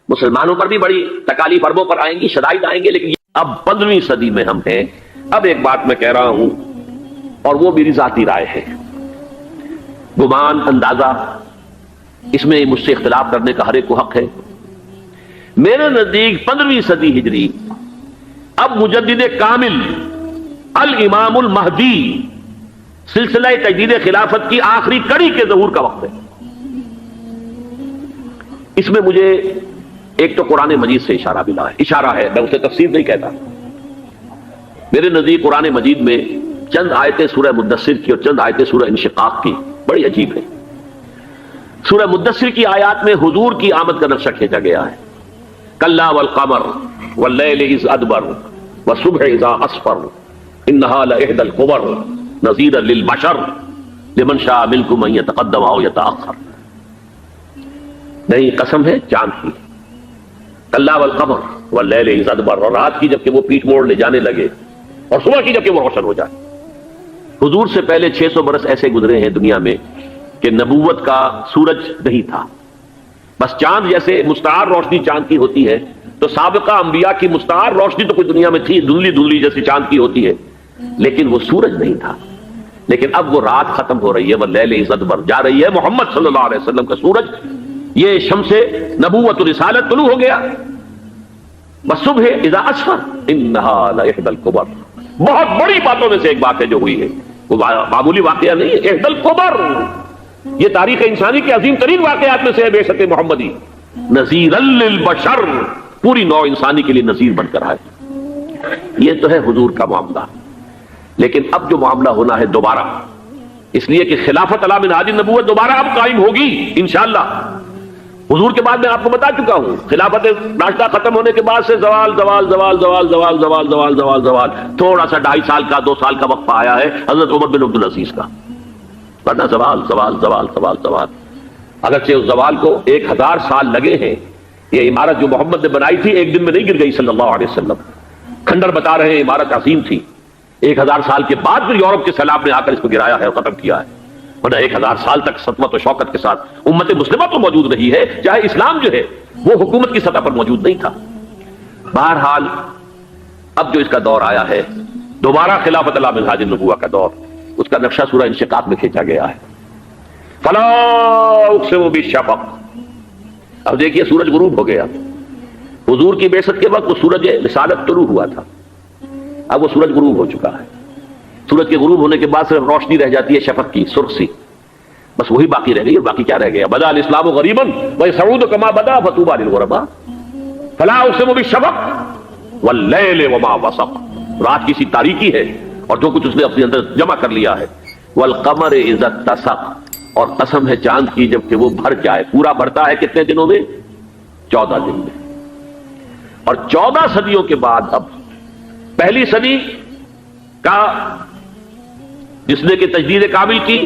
مسلمانوں پر بھی بڑی تکالیف عربوں پر آئیں گی، شدائد آئیں گے، لیکن اب 15ویں صدی میں ہم ہیں۔ اب ایک بات میں کہہ رہا ہوں اور وہ میری ذاتی رائے ہے، گمان، اندازہ، اس میں مجھ سے اختلاف کرنے کا ہر ایک کو حق ہے۔ میرے نزدیک 15ویں صدی ہجری اب مجدد کامل الامام المہدی سلسلہ تجدید خلافت کی آخری کڑی کے ظہور کا وقت ہے۔ اس میں مجھے ایک تو قرآن مجید سے اشارہ ملا ہے، اشارہ ہے، میں اسے تفسیر نہیں کہتا۔ میرے نزدیک قرآن مجید میں چند آیتیں سورہ مدثر کی اور چند آیتیں سورہ انشقاق کی بڑی عجیب ہے۔ سورہ مدثر کی آیات میں حضور کی آمد کا نقشہ کھینچا گیا ہے، کلا والقمر واللیل اذ ادبر والصبح اذا اسفر انہا لإحدی الکبر نذیرا للبشر لمن شاء منکم ان یتقدم او یتأخر۔ نہیں، قسم ہے چاند کی، کلا والقمر واللیل اذ ادبر، اور رات کی جبکہ وہ پیٹ موڑ لے جانے لگے اور صبح کی جبکہ وہ روشن ہو جائے۔ حضور سے پہلے 600 برس ایسے گزرے ہیں دنیا میں کہ نبوت کا سورج نہیں تھا، بس چاند جیسے مستعار روشنی چاند کی ہوتی ہے، تو سابقہ انبیاء کی مستعار روشنی تو کوئی دنیا میں تھی، دھندلی دھندلی جیسی چاند کی ہوتی ہے، لیکن وہ سورج نہیں تھا۔ لیکن اب وہ رات ختم ہو رہی ہے، واللیل اذ ادبر جا رہی ہے، محمد صلی اللہ علیہ وسلم کا سورج، یہ شمس نبوت و رسالت طلوع ہو گیا۔ والصبح اذا اسفر انہا لإحدی الکبر، بہت بڑی باتوں میں سے ایک بات ہے جو ہوئی ہے، وہ معمولی واقعہ نہیں ہے، احدی الکبر، یہ تاریخ انسانی کے عظیم ترین واقعات میں سے ہے بعثت محمدی، نذیرا للبشر، پوری نوع انسانی کے لیے نذیر بن کر آئے۔ یہ تو ہے حضور کا معاملہ، لیکن اب جو معاملہ ہونا ہے دوبارہ، اس لیے کہ خلافت علی منہاج النبوت دوبارہ اب قائم ہوگی انشاءاللہ۔ حضور کے بعد میں آپ کو بتا چکا ہوں، خلافت راشدہ ختم ہونے کے بعد سے زوال زوال زوال زوال زوال زوال زوال زوال زوال، تھوڑا سا 2.5 سال کا 2 سال کا وقفہ آیا ہے حضرت عمر بن عبدالعزیز کا، ورنہ زوال زوال زوال زوال زوال۔ اگرچہ اس زوال کو 1000 سال لگے ہیں، یہ عمارت جو محمد نے بنائی تھی ایک دن میں نہیں گر گئی صلی اللہ علیہ وسلم، کھنڈر بتا رہے ہیں عمارت عظیم تھی، 1000 سال کے بعد پھر یورپ کے سیلاب نے آ کر اس کو گرایا ہے اور ختم کیا ہے، ورنہ 1000 سال تک سطوت و شوکت کے ساتھ امت مسلمہ تو موجود رہی ہے، چاہے اسلام جو ہے وہ حکومت کی سطح پر موجود نہیں تھا۔ بہرحال اب جو اس کا دور آیا ہے دوبارہ خلافت علی منہاج النبوہ کا دور، اس کا نقشہ سورہ انشقاق میں کھینچا گیا ہے۔ فلا اقسم بالشفق، اب دیکھیے سورج غروب ہو گیا، حضور کی بعثت کے وقت وہ سورج رسالت طلوع ہوا تھا، اب وہ سورج غروب ہو چکا ہے۔ سورج کے غروب ہونے کے بعد صرف روشنی رہ جاتی ہے شفق کی، سرخ سی، بس وہی باقی رہ گئی، اور باقی کیا رہ گیا؟ بدا الاسلام غریبا ویسعود کما بدا فطوبی للغرباء، فلا اقسم بالشفق واللیل وما وسق، رات کی سی تاریکی ہے اور جو کچھ اس نے اپنے اندر جمع کر لیا ہے، والقمر اذا اتسق، اور قسم ہے چاند کی جبکہ وہ بھر جائے، پورا بھرتا ہے کتنے دنوں میں؟ 14 دن میں۔ اور 14 صدیوں کے بعد اب پہلی صدی کا جس نے کہ تجدید کامل کی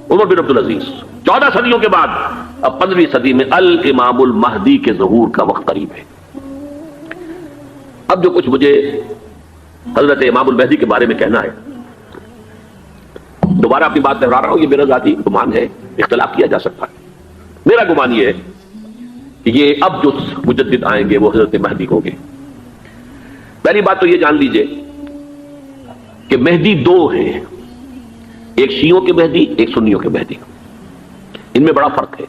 عمر بن عبدالعزیز، 14 صدیوں کے بعد اب 15ویں صدی میں الامام المہدی کے ظہور کا وقت قریب ہے۔ اب جو کچھ مجھے حضرت امام المہدی کے بارے میں کہنا ہے، دوبارہ اپنی بات دہرا رہا ہوں، یہ میرا ذاتی گمان ہے، اختلاف کیا جا سکتا ہے۔ میرا گمان یہ ہے کہ یہ اب جو مجدد آئیں گے وہ حضرت مہدی ہوں گے۔ پہلی بات تو یہ جان لیجئے کہ مہدی 2 ہیں، ایک شیعوں کے مہدی، ایک سنیوں کے مہدی، ان میں بڑا فرق ہے۔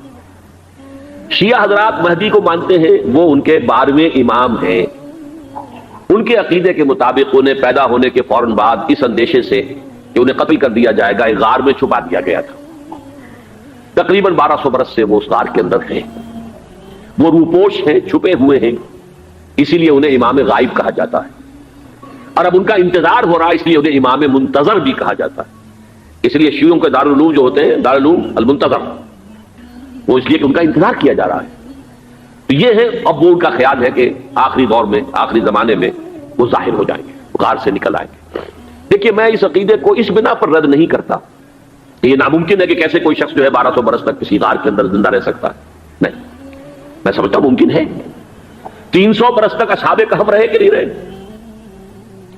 شیعہ حضرات مہدی کو مانتے ہیں، وہ ان کے 12ویں امام ہیں، ان کے عقیدے کے مطابق انہیں پیدا ہونے کے فوراً بعد اس اندیشے سے کہ انہیں قتل کر دیا جائے گا ایک غار میں چھپا دیا گیا تھا، تقریباً 1200 برس سے وہ اس غار کے اندر ہیں، وہ روپوش ہیں، چھپے ہوئے ہیں، اسی لیے انہیں امام غائب کہا جاتا ہے، اور اب ان کا انتظار ہو رہا ہے اس لیے انہیں امام منتظر بھی کہا جاتا ہے۔ اس لیے شیعوں کے دارالعلوم جو ہوتے ہیں دارالعلوم المنتظر، وہ اس لیے کہ ان کا انتظار کیا جا رہا ہے۔ تو یہ ہے، اب وہ ان کا خیال ہے کہ آخری دور میں، آخری زمانے میں وہ ظاہر ہو جائیں گے، غار سے نکل آئیں گے۔ دیکھیے میں اس عقیدے کو اس بنا پر رد نہیں کرتا کہ یہ ناممکن ہے کہ کیسے کوئی شخص جو ہے 1200 برس تک کسی غار کے اندر زندہ رہ سکتا ہے، نہیں، میں سمجھتا ہوں ممکن ہے۔ 300 برس تک اصحاب کہف رہے کہ نہیں رہے؟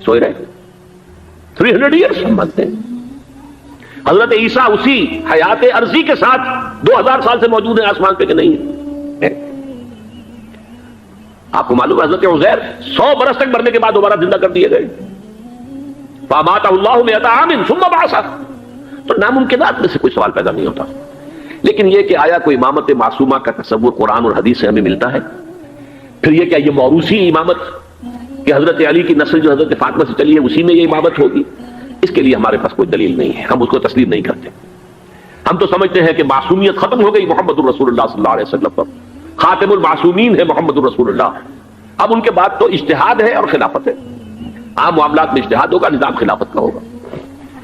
سوئے رہے، 300 ایئرس ہم مانتے ہیں۔ حضرت عیسیٰ اسی حیات عرضی کے ساتھ 2000 سال سے موجود ہیں آسمان پہ کہ نہیں ہے؟ آپ کو معلوم ہے حضرت عزیر 100 برس تک مرنے کے بعد دوبارہ زندہ کر دیے گئے. فاماتہ اللہ مئۃ عام ثم بعثہ. تو ناممکنات میں سے کوئی سوال پیدا نہیں ہوتا. لیکن یہ کہ آیا کوئی امامت معصومہ کا تصور قرآن اور حدیث سے ہمیں ملتا ہے؟ پھر یہ کیا یہ موروثی امامت کہ حضرت علی کی نسل جو حضرت فاطمہ سے چلی ہے اسی میں یہ امامت ہوگی؟ اس کے لیے ہمارے پاس کوئی دلیل نہیں ہے، ہم اس کو تسلیم نہیں کرتے. ہم تو سمجھتے ہیں کہ معصومیت ختم ہو گئی محمد الرسول اللہ صلی اللہ علیہ وسلم پر. خاتم المعصومین ہے محمد الرسول اللہ. اب ان کے بعد تو اجتہاد ہے اور خلافت ہے. عام معاملات میں اجتہاد ہوگا، نظام خلافت کا ہوگا.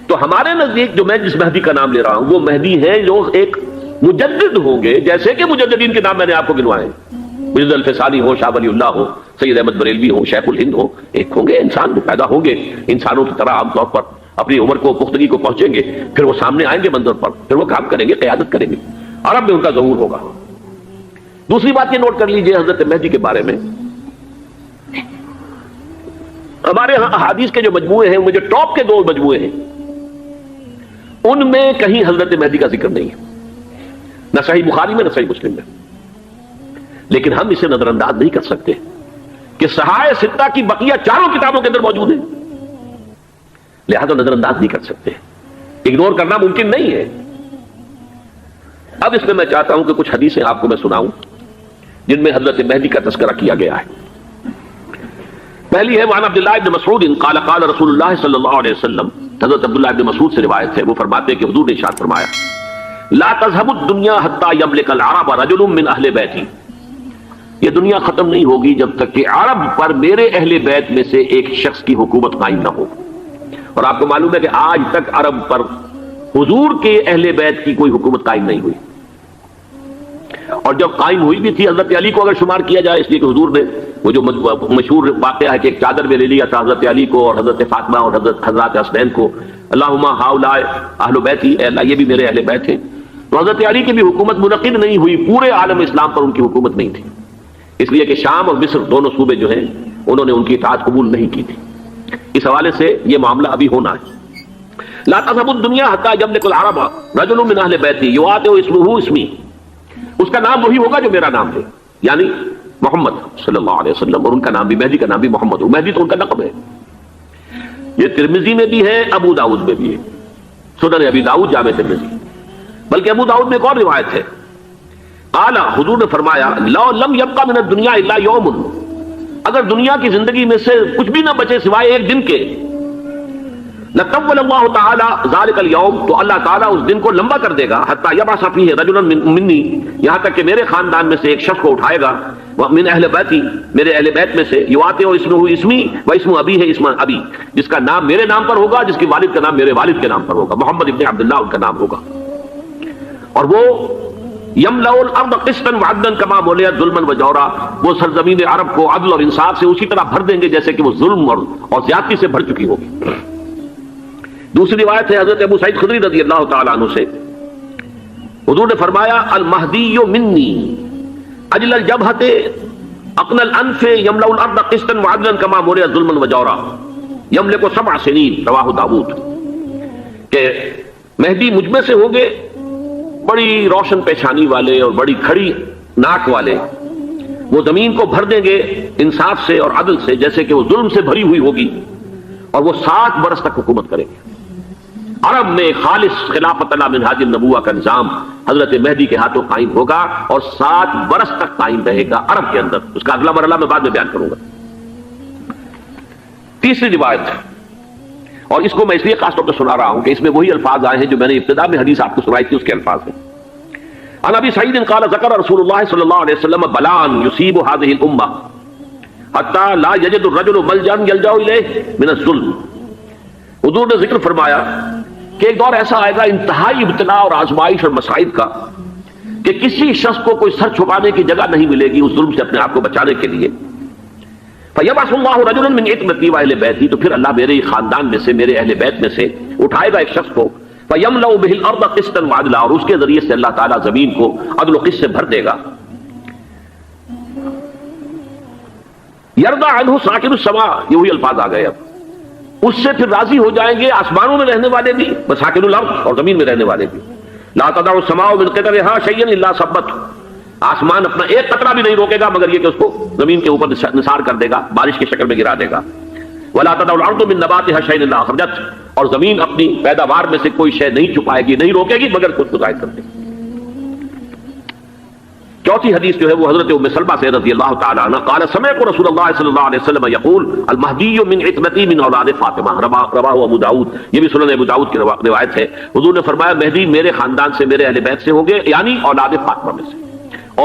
تو ہمارے نزدیک جو میں جس مہدی کا نام لے رہا ہوں وہ مہدی ہیں جو ایک مجدد ہوں گے، جیسے کہ مجددین کے نام میں نے آپ کو گنوائے ہیں. مجد الفسانی ہو، شاہ ولی اللہ ہو، سید احمد بریلوی ہو، شیخ الہند ہو. ایک ہوں گے انسان جو پیدا ہوں گے انسانوں کی طرح عام طور پر اپنی عمر کو پختگی کو پہنچیں گے، پھر وہ سامنے آئیں گے منظر پر، پھر وہ کام کریں گے، قیادت کریں گے. عرب میں ان کا ظہور ہوگا. دوسری بات یہ نوٹ کر لیجئے حضرت مہدی کے بارے میں، ہمارے ہاں احادیث کے جو مجموعے ہیں ان میں جو ٹاپ کے 2 مجموعے ہیں ان میں کہیں حضرت مہدی کا ذکر نہیں ہے، نہ صحیح بخاری میں نہ صحیح مسلم میں. لیکن ہم اسے نظر انداز نہیں کر سکتے کہ صحائح ستہ کی بقیہ 4 کتابوں کے اندر موجود ہیں، لہذا نظر انداز نہیں کر سکتے، اگنور کرنا ممکن نہیں ہے. اب اس میں میں چاہتا ہوں کہ کچھ حدیثیں آپ کو میں سناؤں جن میں حضرت مہدی کا تذکرہ کیا گیا ہے. پہلی ہے وعن عبداللہ ابن مسعود قال قال رسول اللہ صلی اللہ علیہ وسلم. حضرت عبداللہ ابن مسعود سے روایت ہے، وہ فرماتے ہیں کہ حضور نے ارشاد فرمایا لا تذهب الدنيا حتى يملك العرب رجل من اہل بیتی. یہ دنیا ختم نہیں ہوگی جب تک کہ عرب پر میرے اہل بیت میں سے ایک شخص کی حکومت قائم نہ ہو. اور آپ کو معلوم ہے کہ آج تک عرب پر حضور کے اہل بیت کی کوئی حکومت قائم نہیں ہوئی. اور جب قائم ہوئی بھی تھی حضرت علی کو اگر شمار کیا جائے، اس لیے کہ حضور نے وہ جو مشہور واقعہ ہے کہ ایک چادر میں لے لیا تھا حضرت علی کو اور حضرت فاطمہ اور حضرت حسنین کو، اللہم ہؤلاء اہل بیتی، اے اللہ یہ بھی میرے اہل بیت ہیں. تو حضرت علی کی بھی حکومت منعقد نہیں ہوئی، پورے عالم اسلام پر ان کی حکومت نہیں تھی، اس لیے کہ شام اور مصر دونوں صوبے جو ہیں انہوں نے ان کی اطاعت قبول نہیں کی تھی. اس حوالے سے یہ معاملہ ابھی ہونا ہے. لا تذهب الدنيا حتى يملك العرب رجل من اهل بيتي يعاطي اسمه اسمي. اس کا نام وہی ہوگا جو میرا نام ہے، یعنی محمد صلی اللہ علیہ وسلم. اور ان کا نام بھی مہدی کا نام بھی محمد. مہدی تو ان کا لقب ہے. یہ ترمذی میں بھی ہے، ابو داؤد میں بھی ہے، سنن ابی داؤد جامع ترمذی. بلکہ ابو داؤد میں ایک اور روایت ہے، قال حضور نے فرمایا لو لم يبقى من الدنيا الا يوم. اگر دنیا کی زندگی میں سے کچھ بھی نہ بچے سوائے ایک دن کے، لطول اللہ تعالی ذلك اليوم، تو اللہ تعالیٰ اس دن کو لمبا کر دے گا، حتی یبعث فیہ رجلا منی، یہاں تک کہ میرے خاندان میں سے ایک شخص کو اٹھائے گا، من اہل بیتی، میرے اہل بیت میں سے، یواطئ اسمہ اسمی و اسم ابی ہے اسم ابی، جس کا نام میرے نام پر ہوگا، جس کی والد کا نام میرے والد کے نام پر ہوگا، محمد ابن عبداللہ ان کا نام ہوگا. اور وہ یملأ الارض قسطا وعدلا کما ملئت ظلما وجورا، وہ سرزمین عرب کو عدل اور انصاف سے اسی طرح بھر دیں گے جیسے کہ وہ ظلم اور زیادتی سے بھر چکی ہوگی. دوسری روایت ہے حضرت ابو سعید خدری رضی اللہ تعالیٰ عنہ سے، حضور نے فرمایا المہدی منی اجل الجبہۃ اقنى الانف یملأ الارض قسطا وعدلا کما ملئت ظلما وجورا یملک 7 سنین، رواہ داؤد. کہ مہدی مجھ میں سے ہوں گے بڑی روشن پیشانی والے اور بڑی کھڑی ناک والے، وہ زمین کو بھر دیں گے انصاف سے اور عدل سے جیسے کہ وہ ظلم سے بھری ہوئی ہوگی، اور وہ 7 برس تک حکومت کریں گے. عرب میں خالص خلافت علی منہاج النبوہ کا نظام حضرت مہدی کے ہاتھوں قائم ہوگا اور 7 برس تک قائم رہے گا عرب کے اندر. اس کا اگلا مرحلہ میں بعد میں بیان کروں گا. تیسری روایت، اور اس کو میں اس لیے خاص طور پر سنا رہا ہوں کہ اس میں وہی الفاظ آئے ہیں جو میں نے ابتدا میں حدیث آپ کو سنائی تھی، اس کے الفاظ ہیں. عن ابی سعید قال ذکر رسول اللہ صلی اللہ علیہ وسلم بلاء یصیب هذه الامہ حتی لا یجد الرجل ملجا یلجا الیہ من الظلم. حضور نے ذکر فرمایا کہ ایک دور ایسا آئے گا انتہائی ابتلاء اور آزمائش اور مصائب کا کہ کسی شخص کو کوئی سر چھپانے کی جگہ نہیں ملے گی اس ظلم سے اپنے آپ کو بچانے کے لیے. فَيَبْعَثُ اللَّهُ رَجُلًا مِنْ عِتْرَتِي وَأَهْلِ بَيْتِي، تو پھر اللہ میرے خاندان میں سے میرے اہل بیت میں سے اٹھائے گا ایک شخص کو، فَيَمْلَأُ بِهِ الْأَرْضَ قِسْطًا وَعَدْلًا، اور اس کے ذریعے سے اللہ تعالیٰ زمین کو عدل و قسط سے بھر دے گا. يَرْضَى عَنْهُ سَاكِنُ السَّمَاءِ، یہ وہی الفاظ آ گئے. اب اس سے پھر راضی ہو جائیں گے آسمانوں میں رہنے والے بھی، مساکن الارض، اور زمین میں رہنے والے بھی. لا تدع السماء من قطرها شيئا الا ثبته، آسمان اپنا ایک قطرہ بھی نہیں روکے گا مگر یہ کہ اس کو زمین کے اوپر نثار کر دے گا، بارش کی شکل میں گرا دے گا. ولا تدع الارض من نباتها شيئا الا اخرجته، اور زمین اپنی پیداوار میں سے کوئی شے نہیں چھپائے گی، نہیں روکے گی مگر خود کو ظاہر کر دے گی. چوتھی حدیث جو ہے وہ حضرت ام سلمہ سے رضی اللہ تعالی عنہ قال سمعت رسول اللہ صلی اللہ علیہ وسلم یقول المہدی من عتبتی من اولاد فاطمہ، رواہ ابو داؤد، یہ بھی سنن ابو داؤد کی روایت ہے. حضور نے فرمایا مہدی میرے خاندان سے، میرے اہل بیت سے ہوں گے، یعنی اولاد فاطمہ میں سے،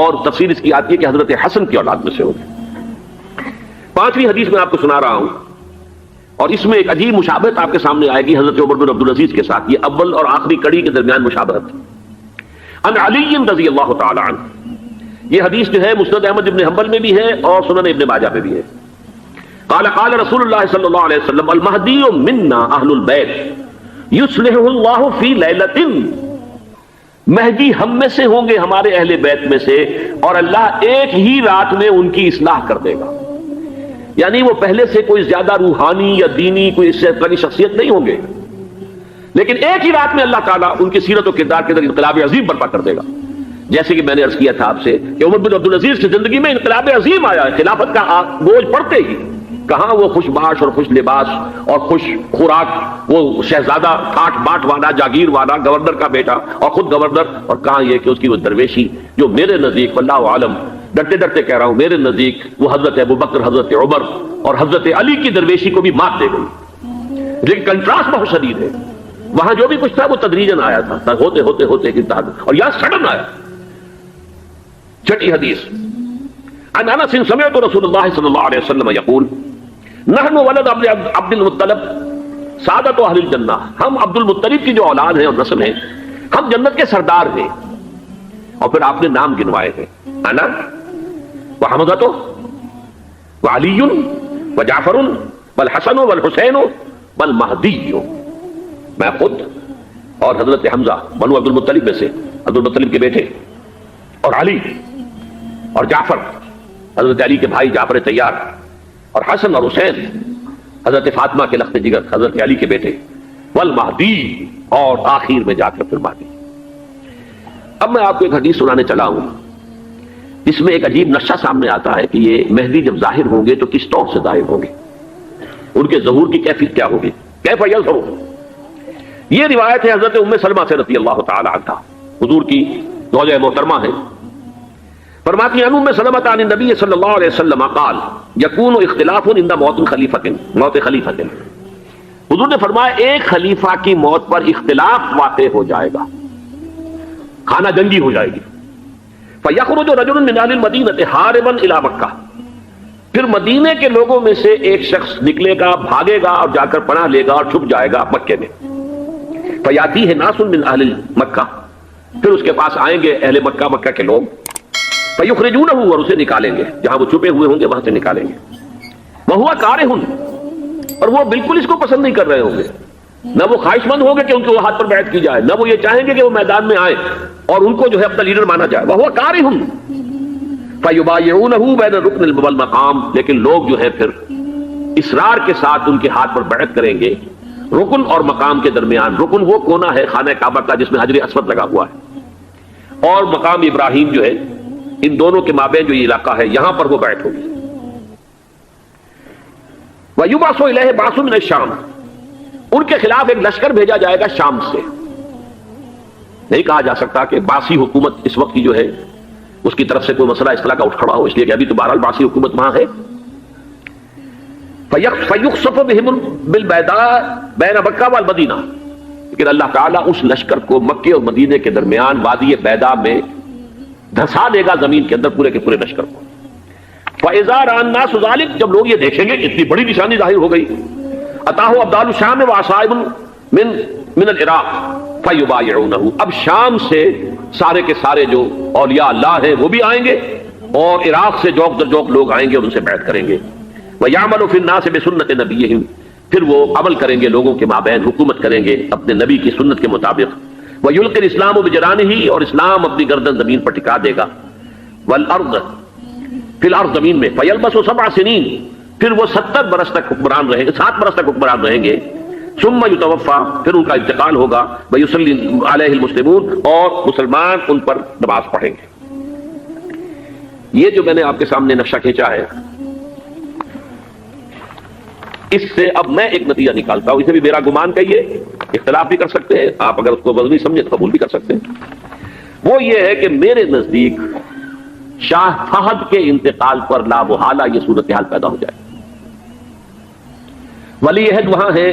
اور تفسیر اس کی آتی ہے کہ حضرت حسن کی اولاد میں سے ہوں گے. پانچویں حدیث میں آپ کو سنا رہا ہوں، اور اس میں ایک عجیب مشابہت آپ کے سامنے آئے گی حضرت عمر بن عبدالعزیز کے ساتھ. یہ اول اور آخری کڑی کے درمیان مشابہت. ان علی رضی اللہ تعالی عنہ، یہ حدیث جو ہے مسند احمد ابن حنبل میں بھی ہے اور سنن ابن ماجہ میں بھی ہے. قال قال رسول اللہ صلی اللہ علیہ وسلم المہدی منا اہل البیت یصلح اللہ فی لیلۃ، مہدی ہم میں سے ہوں گے، ہمارے اہل بیت میں سے، اور اللہ ایک ہی رات میں ان کی اصلاح کر دے گا. یعنی وہ پہلے سے کوئی زیادہ روحانی یا دینی کوئی اس سے بڑی شخصیت نہیں ہوں گے، لیکن ایک ہی رات میں اللہ تعالیٰ ان کی سیرت و کردار کے اندر انقلاب عظیم برپا کر دے گا. جیسے کہ میں نے عرض کیا تھا آپ سے کہ عمر بن عبدالعزیز کی زندگی میں انقلاب عظیم آیا ہے. خلافت کا بوجھ پڑتے ہی کہاں وہ خوش باش اور خوش لباس اور خوش خوراک، وہ شہزادہ ٹھاٹ باٹ والا، جاگیر والا، گورنر کا بیٹا اور خود گورنر، اور کہاں یہ کہ اس کی وہ درویشی جو میرے نزدیک واللہ عالم، ڈرتے ڈرتے کہہ رہا ہوں، میرے نزدیک وہ حضرت ابوبکر، حضرت عمر اور حضرت علی کی درویشی کو بھی مات دے گئی. لیکن کنٹراسٹ بہت شدید ہے. وہاں جو بھی کچھ تھا وہ تدریجاً آیا تھا، ہوتے ہوتے ہوتے اور یہاں سڈن آیا. چھٹی حدیث عن انس سمعت رسول اللہ صلی اللہ علیہ وسلم یقول نحن ولد عبد المطلب سعادت اہل الجنہ، ہم عبد المطلب کی جو اولاد ہیں اور نسل ہیں، ہم جنت کے سردار ہیں. اور پھر آپ نے نام گنوائے ہیں، انا وحمزۃ وعلی وجعفر والحسن والحسین والمہدی، میں خود اور حضرت حمزہ بنو عبد المطلب میں سے، عبد المطلب کے بیٹے، اور علی اور جعفر حضرت علی کے بھائی جعفر طیار، اور حسن اور حسین حضرت فاطمہ کے لخت جگر حضرت علی کے بیٹے، والمہدی، اور آخر میں جا کر پھر مہدی. اب میں آپ کو ایک حدیث سنانے چلا ہوں، اس میں ایک عجیب نقشہ سامنے آتا ہے کہ یہ مہدی جب ظاہر ہوں گے تو کس طور سے ظاہر ہوں گے، ان کے ظہور کی کیفیت کیا ہوگی، کیف یظہر. یہ روایت ہے حضرت ام سلمہ سے رضی اللہ تعالی عنہا، حضور کی زوجہ محترمہ ہے. فرماتی ہیں ام سلمہ عن النبی صلی اللہ علیہ وسلم قال یکون اختلاف عند موت خلیفۃ. حضور نے فرمایا ایک خلیفہ کی موت پر اختلاف واقع ہو جائے گا، خانہ جنگی ہو جائے گی. فیخرج رجل من اہل المدینہ حاربا الی مکہ، پھر مدینے کے لوگوں میں سے ایک شخص نکلے گا، بھاگے گا اور جا کر پناہ لے گا اور چھپ جائے گا مکے میں. فیاتیہ ناس من اہل مکہ، پھر اس کے پاس آئیں گے اہل مکہ، مکہ کے لوگ، فیخرجونہ، اور اسے نکالیں گے، جہاں وہ چھپے ہوئے ہوں گے وہاں سے نکالیں گے. وہو کارہ، اور وہ بالکل اس کو پسند نہیں کر رہے ہوں گے، نہ وہ خواہش مند ہوں گے کہ ان کے ہاتھ پر بیعت کی جائے، نہ وہ یہ چاہیں گے کہ وہ میدان میں آئیں اور ان کو جو ہے اپنا لیڈر مانا جائے. وہو کارہ فیبایعونہ بین الرکن والمقام، لیکن لوگ جو ہے پھر اصرار کے ساتھ ان کے ہاتھ پر بیعت کریں گے رکن اور مقام کے درمیان. رکن وہ کونا ہے خانہ کعبہ کا جس میں حجر اسود لگا ہوا ہے، اور مقام ابراہیم جو ہے، ان دونوں کے مابین جو یہ علاقہ ہے یہاں پر وہ بیعت ہوگی. وَيُبْعَثُ إِلَيْهِ بَعْثٌ مِنَ الشَّامِ، ان کے خلاف ایک لشکر بھیجا جائے گا شام سے. نہیں کہا جا سکتا کہ باسی حکومت اس وقت کی جو ہے اس کی طرف سے کوئی مسئلہ اس طرح کا اٹھ کھڑا ہو، اس لیے کہ ابھی تو بہرحال باسی حکومت وہاں ہے. فَيُخْصَفُ بِهِمْ بِالْبَيْضَاءِ بَيْنَ مَكَّةَ وَالْمَدِينَةِ، لیکن اللہ تعالیٰ اس لشکر کو مکے اور مدینے کے درمیان وادی بیضاء میں دھسا دے گا زمین کے اندر پورے کے پورے لشکر کو. فَإِذَا رَأَى النَّاسُ ذَلِكَ، جب لوگ یہ دیکھیں گے اتنی بڑی نشانی ظاہر ہو گئی، أَتَاهُ أَبْدَالُ الشَّامِ وَعَصَائِبٌ مِنَ الْعِرَاقِ فَيُبَايِعُونَهُ، اب شام سے سارے کے سارے جو اولیاء اللہ ہیں وہ بھی آئیں گے، اور عراق سے جوک در جوک لوگ آئیں گے اور ان سے بیعت کریں گے. وَيَعْمَلُ فِي النَّاسِ بِسُنَّةِ نَبِيِّهِمْ، پھر وہ عمل کریں گے لوگوں کے مابین، حکومت کریں گے اپنے نبی کی سنت کے مطابق. وَيُلْقِي الْإِسْلَامُ بِجَرَانِهِ، اور اسلام اپنی گردن زمین پر ٹکا دے گا. وَالْأَرْضَ فِي الْأَرْضِ، زمین میں. فَيَلْبَسُ 7 سنین، پھر وہ 70 برس تک حکمران رہیں گے، 7 برس تک حکمران رہیں گے. ثم یتوفا، پھر ان کا انتقال ہوگا. ویصلی علیہ المسلمون، اور مسلمان ان پر نماز پڑھیں گے. یہ جو میں نے آپ کے سامنے نقشہ کھینچا ہے، اس سے اب میں ایک نتیجہ نکالتا ہوں. اسے بھی میرا گمان کہیے، اختلاف بھی کر سکتے ہیں آپ، اگر اس کو وزنی سمجھے تو قبول بھی کر سکتے ہیں. وہ یہ ہے کہ میرے نزدیک شاہ فہد کے انتقال پر لا محالہ یہ صورتحال پیدا ہو جائے. ولی عہد وہاں ہے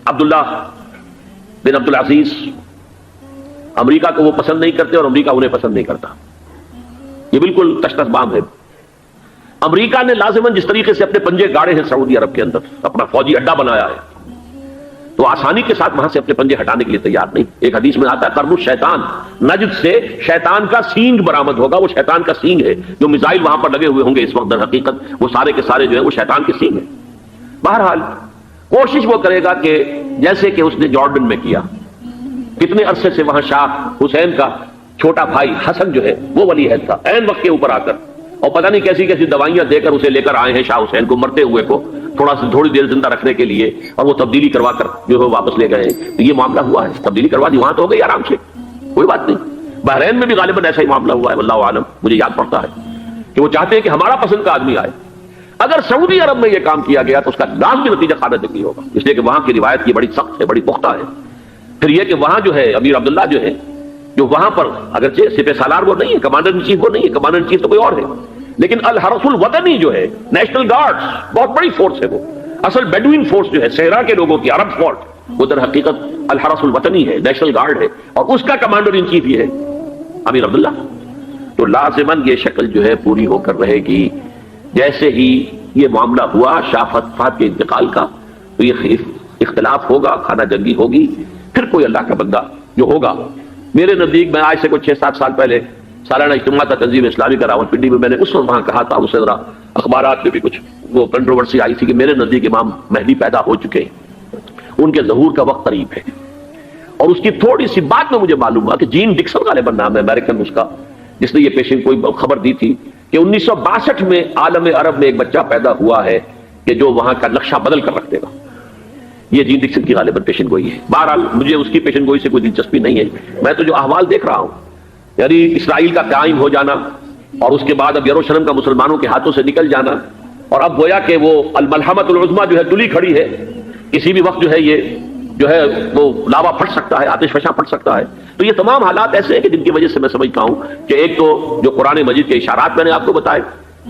عبداللہ بن عبد العزیز. امریکہ کو وہ پسند نہیں کرتے اور امریکہ انہیں پسند نہیں کرتا. یہ بالکل تشتش بام ہے. امریکہ نے لازماً جس طریقے سے اپنے پنجے گاڑے ہیں سعودی عرب کے اندر، اپنا فوجی اڈا بنایا ہے، تو آسانی کے ساتھ وہاں سے اپنے پنجے ہٹانے کے لیے تیار نہیں. ایک حدیث میں آتا ہے قرن الشیطان، نجد سے شیطان کا سینگ برآمد ہوگا. وہ شیطان کا سینگ ہے. جو میزائل وہاں پر لگے ہوئے ہوں گے اس وقت، در حقیقت وہ سارے کے سارے جو ہیں وہ شیطان کے سینگ ہیں. بہرحال کوشش وہ کرے گا کہ جیسے کہ اس نے جارڈن میں کیا، کتنے عرصے سے وہاں شاہ حسین کا چھوٹا بھائی حسن جو ہے وہ ولی عہد تھا، عین وقت کے اوپر آ کر، اور پتہ نہیں کیسی کیسی دوائیاں دے کر اسے لے کر آئے ہیں شاہ حسین کو، مرتے ہوئے کو تھوڑی دیر زندہ رکھنے کے لیے، اور وہ تبدیلی کروا کر جو ہے واپس لے گئے. تو یہ معاملہ ہوا ہے، تبدیلی کروا دی، وہاں تو ہو گئی آرام سے، کوئی بات نہیں. بحرین میں بھی غالباً ایسا ہی معاملہ ہوا ہے، واللہ عالم. مجھے یاد پڑتا ہے کہ وہ چاہتے ہیں کہ ہمارا پسند کا آدمی آئے. اگر سعودی عرب میں یہ کام کیا گیا تو اس کا لازمی نتیجہ خانہ ہوگا، اس لیے کہ وہاں کی روایت کی بڑی سخت ہے، بڑی پختہ ہے. پھر یہ کہ وہاں جو ہے امیر عبداللہ جو ہے، جو وہاں پر اگرچہ سپہ سالار وہ نہیں ہے، کمانڈر ان چیف وہ نہیں ہے، کمانڈر ان چیف تو کوئی اور ہے، لیکن الحرس الوطنی جو ہے، نیشنل گارڈز، بہت بڑی فورس ہے. وہ اصل بیڈوین فورس جو ہے صحرا کے لوگوں کی، عرب فورس، وہ در حقیقت الحرس الوطنی ہے، نیشنل گارڈ ہے، اور اس کا کمانڈر ان چیف یہ ہے امیر عبداللہ. تو لازماً یہ شکل جو ہے پوری ہو کر رہے گی. جیسے ہی یہ معاملہ ہوا شاہ فہد کے انتقال کا، تو یہ اختلاف ہوگا، خانہ جنگی ہوگی. پھر کوئی اللہ کا بندہ جو ہوگا، میرے نزدیک، میں آج سے کوئی 6-7 سال پہلے سالانہ اجتماع تھا تنظیم اسلامی کا راولپنڈی میں، میں نے اس وقت وہاں کہا تھا، اس سے ذرا اخبارات میں بھی کچھ وہ کنٹروورسی آئی تھی کہ میرے نزدیک امام مہدی پیدا ہو چکے ہیں، ان کے ظہور کا وقت قریب ہے. اور اس کی تھوڑی سی بات میں مجھے معلوم ہوا کہ جین ڈکسن غالباً نام ہے امریکن اس کا، جس نے یہ پیشن کوئی خبر دی تھی کہ 1962 میں عالم عرب میں ایک بچہ پیدا ہوا ہے کہ جو وہاں کا نقشہ بدل کر رکھ دے گا. یہ جین ڈکسن کی غالباً پیشن گوئی ہے. بہرحال مجھے اس کی پیشن گوئی سے کوئی دلچسپی نہیں ہے. میں تو جو احوال دیکھ رہا ہوں، یعنی اسرائیل کا قائم ہو جانا، اور اس کے بعد اب یروشلم کا مسلمانوں کے ہاتھوں سے نکل جانا، اور اب گویا کہ وہ الملحمۃ العظمیٰ جو ہے تلی کھڑی ہے، کسی بھی وقت جو ہے یہ جو ہے وہ لاوا پھٹ سکتا ہے، آتش فشاں پھٹ سکتا ہے. تو یہ تمام حالات ایسے ہیں کہ جن کی وجہ سے میں سمجھتا ہوں کہ ایک تو جو قرآن مجید کے اشارات میں نے آپ کو بتائے،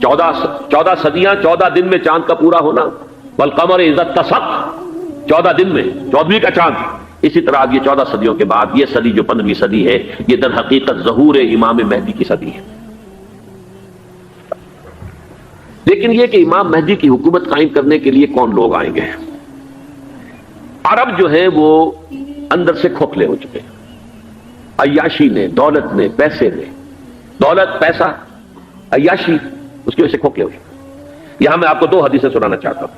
14 صدیاں، 14 دن میں چاند کا پورا ہونا، والقمر اذا اتسق، 14 دن میں 14ویں کا چاند. اسی طرح اب یہ 14 صدیوں کے بعد یہ صدی جو 15ویں صدی ہے، یہ در حقیقت ظہور امام مہدی کی صدی ہے. لیکن یہ کہ امام مہدی کی حکومت قائم کرنے کے لیے کون لوگ آئیں گے؟ عرب جو ہے وہ اندر سے کھوکھلے ہو چکے ہیں. عیاشی نے، دولت نے، پیسے نے، دولت، پیسہ، عیاشی، اس کی وجہ سے کھوکھلے ہو چکے. یہاں میں آپ کو 2 حدیثیں سنانا چاہتا ہوں.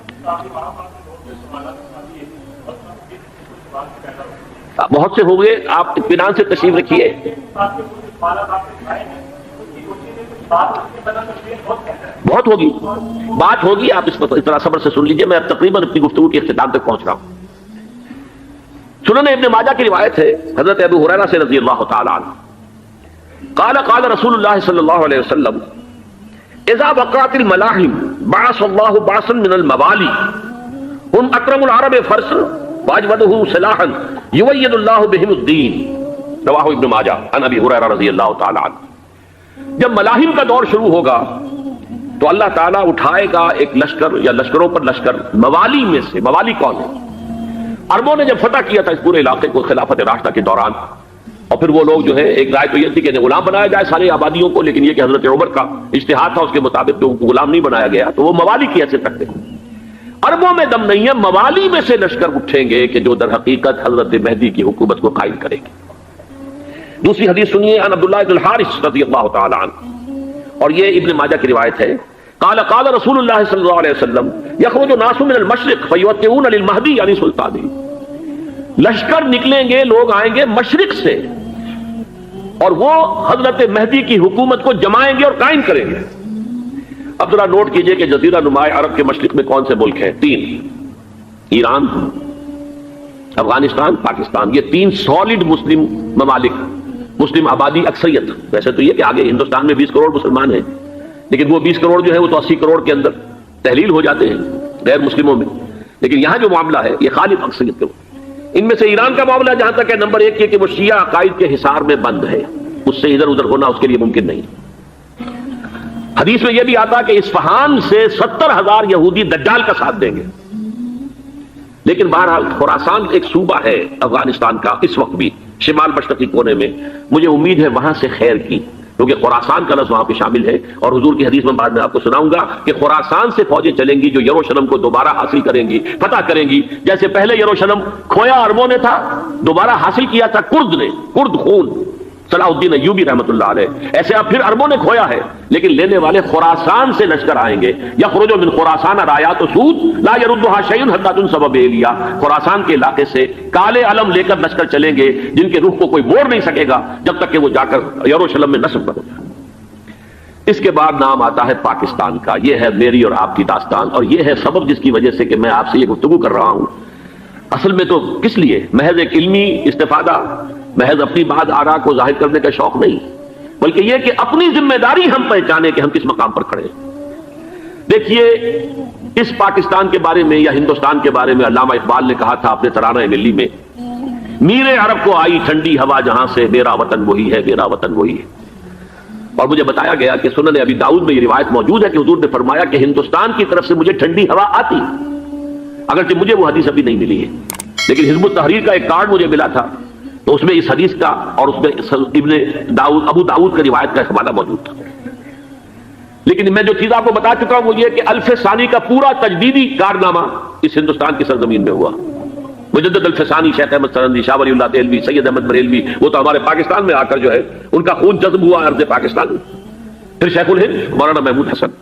بہت سے ہو گئے، آپ اطمینان سے تشریف رکھیے. بہت ہوگی، بات ہوگی، آپ اس طرح صبر سے سن لیجئے. میں اب تقریباً اپنی گفتگو کے اختتام تک پہنچ رہا ہوں. سنن ابن ماجہ کی روایت ہے حضرت ابو ہریرہ سے رضی اللہ تعالی عنہ، قال قال رسول اللہ صلی اللہ علیہ وسلم اذا وقعت الملاحم بعث اللہ بعثا من الموالی هم اکرم العرب فرسا واجودہ سلاحا یوید اللہ بہم الدین. رواہ ابن ماجہ عن ابی ہریرہ رضی اللہ تعالی عنہ. جب ملاحم کا دور شروع ہوگا تو اللہ تعالیٰ اٹھائے گا ایک لشکر یا لشکروں پر لشکر موالی میں سے. موالی کون ہے؟ عربوں نے جب فتح کیا تھا اس پورے علاقے کو خلافت راشدہ کے دوران، اور پھر وہ لوگ جو ہے، ایک رائے تو یہ تھی کہ غلام بنایا جائے ساری آبادیوں کو، لیکن یہ کہ حضرت عمر کا اجتہاد تھا، اس کے مطابق ان کو غلام نہیں بنایا گیا، تو وہ موالی کی حیثیت رکھتے ہیں. عربوں میں دم نہیں ہے، موالی میں سے لشکر اٹھیں گے کہ جو در حقیقت حضرت مہدی کی حکومت کو قائم کرے گی. دوسری حدیث سنیے، عن عبداللہ بن الحارث رضی اللہ تعالی عنہ، اور یہ ابن ماجہ کی روایت ہے. قال قال رسول اللہ صلی اللہ علیہ وسلم یخرج الناس من المشرق فیوطئون للمہدی یعنی سلطانی. لشکر نکلیں گے، لوگ آئیں گے مشرق سے، اور وہ حضرت مہدی کی حکومت کو جمائیں گے اور قائم کریں گے. اب ذرا نوٹ کیجئے کہ جزیرہ نما عرب کے مشرق میں کون سے ملک ہیں؟ 3: ایران، افغانستان، پاکستان. یہ 3 سالڈ مسلم ممالک، مسلم آبادی اکثریت. ویسے تو یہ کہ آگے ہندوستان میں 20 کروڑ مسلمان ہیں، لیکن وہ 20 کروڑ جو ہے وہ تو 80 کروڑ کے اندر تحلیل ہو جاتے ہیں غیر مسلموں میں. لیکن یہاں جو معاملہ ہے یہ خالص اکثریت کے. ان میں سے ایران کا معاملہ جہاں تک ہے، نمبر 1 یہ کہ وہ شیعہ عقائد کے حصار میں بند ہے، اس سے ادھر ادھر ہونا اس کے لیے ممکن نہیں. حدیث میں یہ بھی آتا کہ اصفہان سے 70,000 یہودی دجال کا ساتھ دیں گے. لیکن بہرحال خراسان ایک صوبہ ہے افغانستان کا اس وقت بھی شمال مشرقی کونے میں، مجھے امید ہے وہاں سے خیر کی، کیونکہ خراسان کا لفظ وہاں پہ شامل ہے. اور حضور کی حدیث میں بعد میں آپ کو سناؤں گا کہ خراسان سے فوجیں چلیں گی جو یروشلم کو دوبارہ حاصل کریں گی، فتح کریں گی. جیسے پہلے یروشلم کھویا عربوں نے تھا، دوبارہ حاصل کیا تھا کرد خون صلاح الدین ایوبی رحمۃ اللہ علیہ، ایسے اب پھر عربوں نے کھویا ہے. لیکن لینے والے خراسان سے لشکر آئیں گے. یخرج من خراسان رایات سود لا يردها شیء حتی تنصب بإیلیا. خراسان کے علاقے سے کالے علم لے کر لشکر چلیں گے جن کے روح کو کوئی موڑ نہیں سکے گا جب تک کہ وہ جا کر یروشلم میں نصب نہ ہو جائے. اس کے بعد نام آتا ہے پاکستان کا. یہ ہے میری اور آپ کی داستان، اور یہ ہے سبب جس کی وجہ سے کہ میں آپ سے یہ گفتگو کر رہا ہوں. اصل میں تو کس لیے؟ محض ایک علمی استفادہ، محض اپنی بات آراء کو ظاہر کرنے کا شوق نہیں، بلکہ یہ کہ اپنی ذمہ داری ہم پہچانے کہ ہم کس مقام پر کھڑے ہیں. دیکھیے اس پاکستان کے بارے میں یا ہندوستان کے بارے میں علامہ اقبال نے کہا تھا اپنے ترانہ ملی میں، میر عرب کو آئی ٹھنڈی ہوا جہاں سے، میرا وطن وہی ہے، میرا وطن وہی ہے. اور مجھے بتایا گیا کہ سنن ابی داؤد میں یہ روایت موجود ہے کہ حضور نے فرمایا کہ ہندوستان کی طرف سے مجھے ٹھنڈی ہوا آتی، اگرچہ مجھے وہ حدیث ابھی نہیں ملی ہے، لیکن حزب التحریر کا ایک کارڈ مجھے ملا تھا، تو اس میں اس حدیث کا اور اس میں ابو داؤد کا روایت کا حوالہ موجود تھا. لیکن میں جو چیز آپ کو بتا چکا ہوں وہ یہ کہ الف ثانی کا پورا تجدیدی کارنامہ اس ہندوستان کی سرزمین میں ہوا. مجدد الف ثانی شیخ احمد سرندی، شاہ ولی اللہ دہلوی، سید احمد بریلوی، وہ تو ہمارے پاکستان میں آ کر جو ہے ان کا خون جذب ہوا ارض پاکستان میں. پھر شیخ الہند مولانا محمود حسن.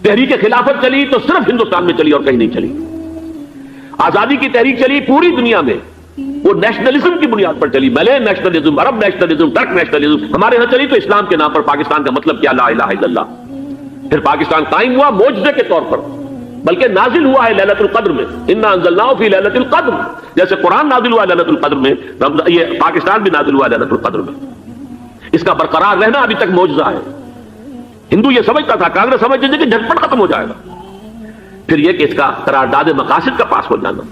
تحریک خلافت چلی تو صرف ہندوستان میں چلی اور کہیں نہیں چلی. آزادی کی تحریک چلی پوری دنیا میں، وہ نیشنلزم کی بنیاد پر چلی، ملے نیشنلزم، عرب نیشنلزم، ٹرک نیشنلزم. ہمارے ہاں چلی تو اسلام کے نام پر. پاکستان کا مطلب کیا؟ لا الہ الا اللہ. پھر پاکستان قائم ہوا معجزے کے طور پر، بلکہ نازل ہوا ہے لیلۃ القدر میں. انا انزلناہ فی لیلۃ القدر. جیسے قرآن نازل ہوا لیلۃ القدر میں، یہ پاکستان بھی نازل ہوا لیلۃ القدر میں. اس کا برقرار رہنا ابھی تک معجزہ ہے. ہندو یہ سمجھتا تھا، کانگریس سمجھتی تھی کہ جھٹپٹ ختم ہو جائے گا. پھر یہ کہ اس کا قرارداد مقاصد کا پاس ہو جانا،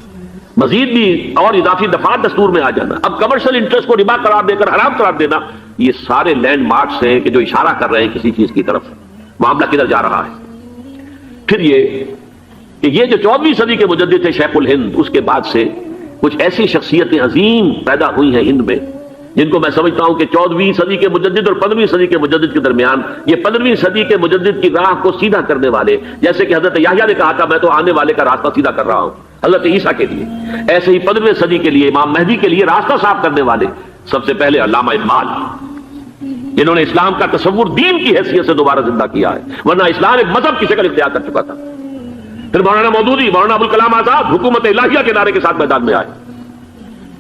مزید بھی اور اضافی دفعات دستور میں آ جانا، اب کمرشل انٹرسٹ کو ربا قرار دے کر حرام قرار دینا، یہ سارے لینڈ مارکس ہیں کہ جو اشارہ کر رہے ہیں کسی چیز کی طرف، معاملہ کدھر جا رہا ہے. پھر یہ کہ یہ جو 14ویں صدی کے مجدد تھے شیخ الہند، اس کے بعد سے کچھ ایسی شخصیتیں عظیم پیدا ہوئی ہیں ہند میں جن کو میں سمجھتا ہوں کہ 14ویں صدی کے مجدد اور 15ویں صدی کے مجدد کے درمیان یہ 15ویں صدی کے مجدد کی راہ کو سیدھا کرنے والے، جیسے کہ حضرت یحییٰ نے کہا تھا میں تو آنے والے کا راستہ سیدھا کر رہا ہوں حضرت عیسیٰ کے لیے، ایسے ہی 15ویں صدی کے لیے امام مہدی کے لیے راستہ صاف کرنے والے سب سے پہلے علامہ اقبال، جنہوں نے اسلام کا تصور دین کی حیثیت سے دوبارہ زندہ کیا ہے، ورنہ اسلام ایک مذہب کی شکل اختیار کر چکا تھا. پھر مولانا مودودی، مولانا ابوالکلام آزاد حکومت الہیہ کے نعرے کے ساتھ میدان میں آئے.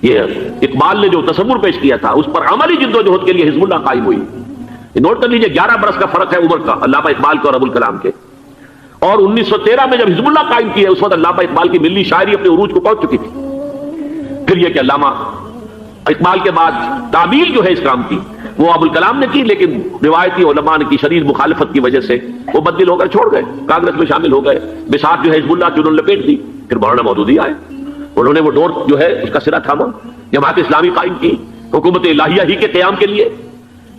یہ اقبال نے جو تصور پیش کیا تھا اس پر عملی جدوجہد کے لیے حزب اللہ قائم ہوئی. نوٹ کر لیجئے 11 برس کا فرق ہے عمر کا علامہ اقبال کے اور ابوالکلام کے. اور 1913 میں جب حزب اللہ قائم کی ہے اس وقت علامہ اقبال کی ملی شاعری اپنے عروج کو پہنچ چکی تھی. پھر یہ کہ علامہ اقبال کے بعد تعمیل جو ہے اس کام کی وہ ابوالکلام نے کی، لیکن روایتی علماء کی شدید مخالفت کی وجہ سے وہ بددل ہو کر چھوڑ گئے، کانگریس میں شامل ہو گئے، بساط جو ہے حزب اللہ کی انہوں نے لپیٹ دی. پھر مولانا مودودی آئے، انہوں نے وہ ڈور جو ہے اس کا سرا تھاما، جماعت اسلامی قائم کی حکومت الہیہ ہی کے قیام کے لیے.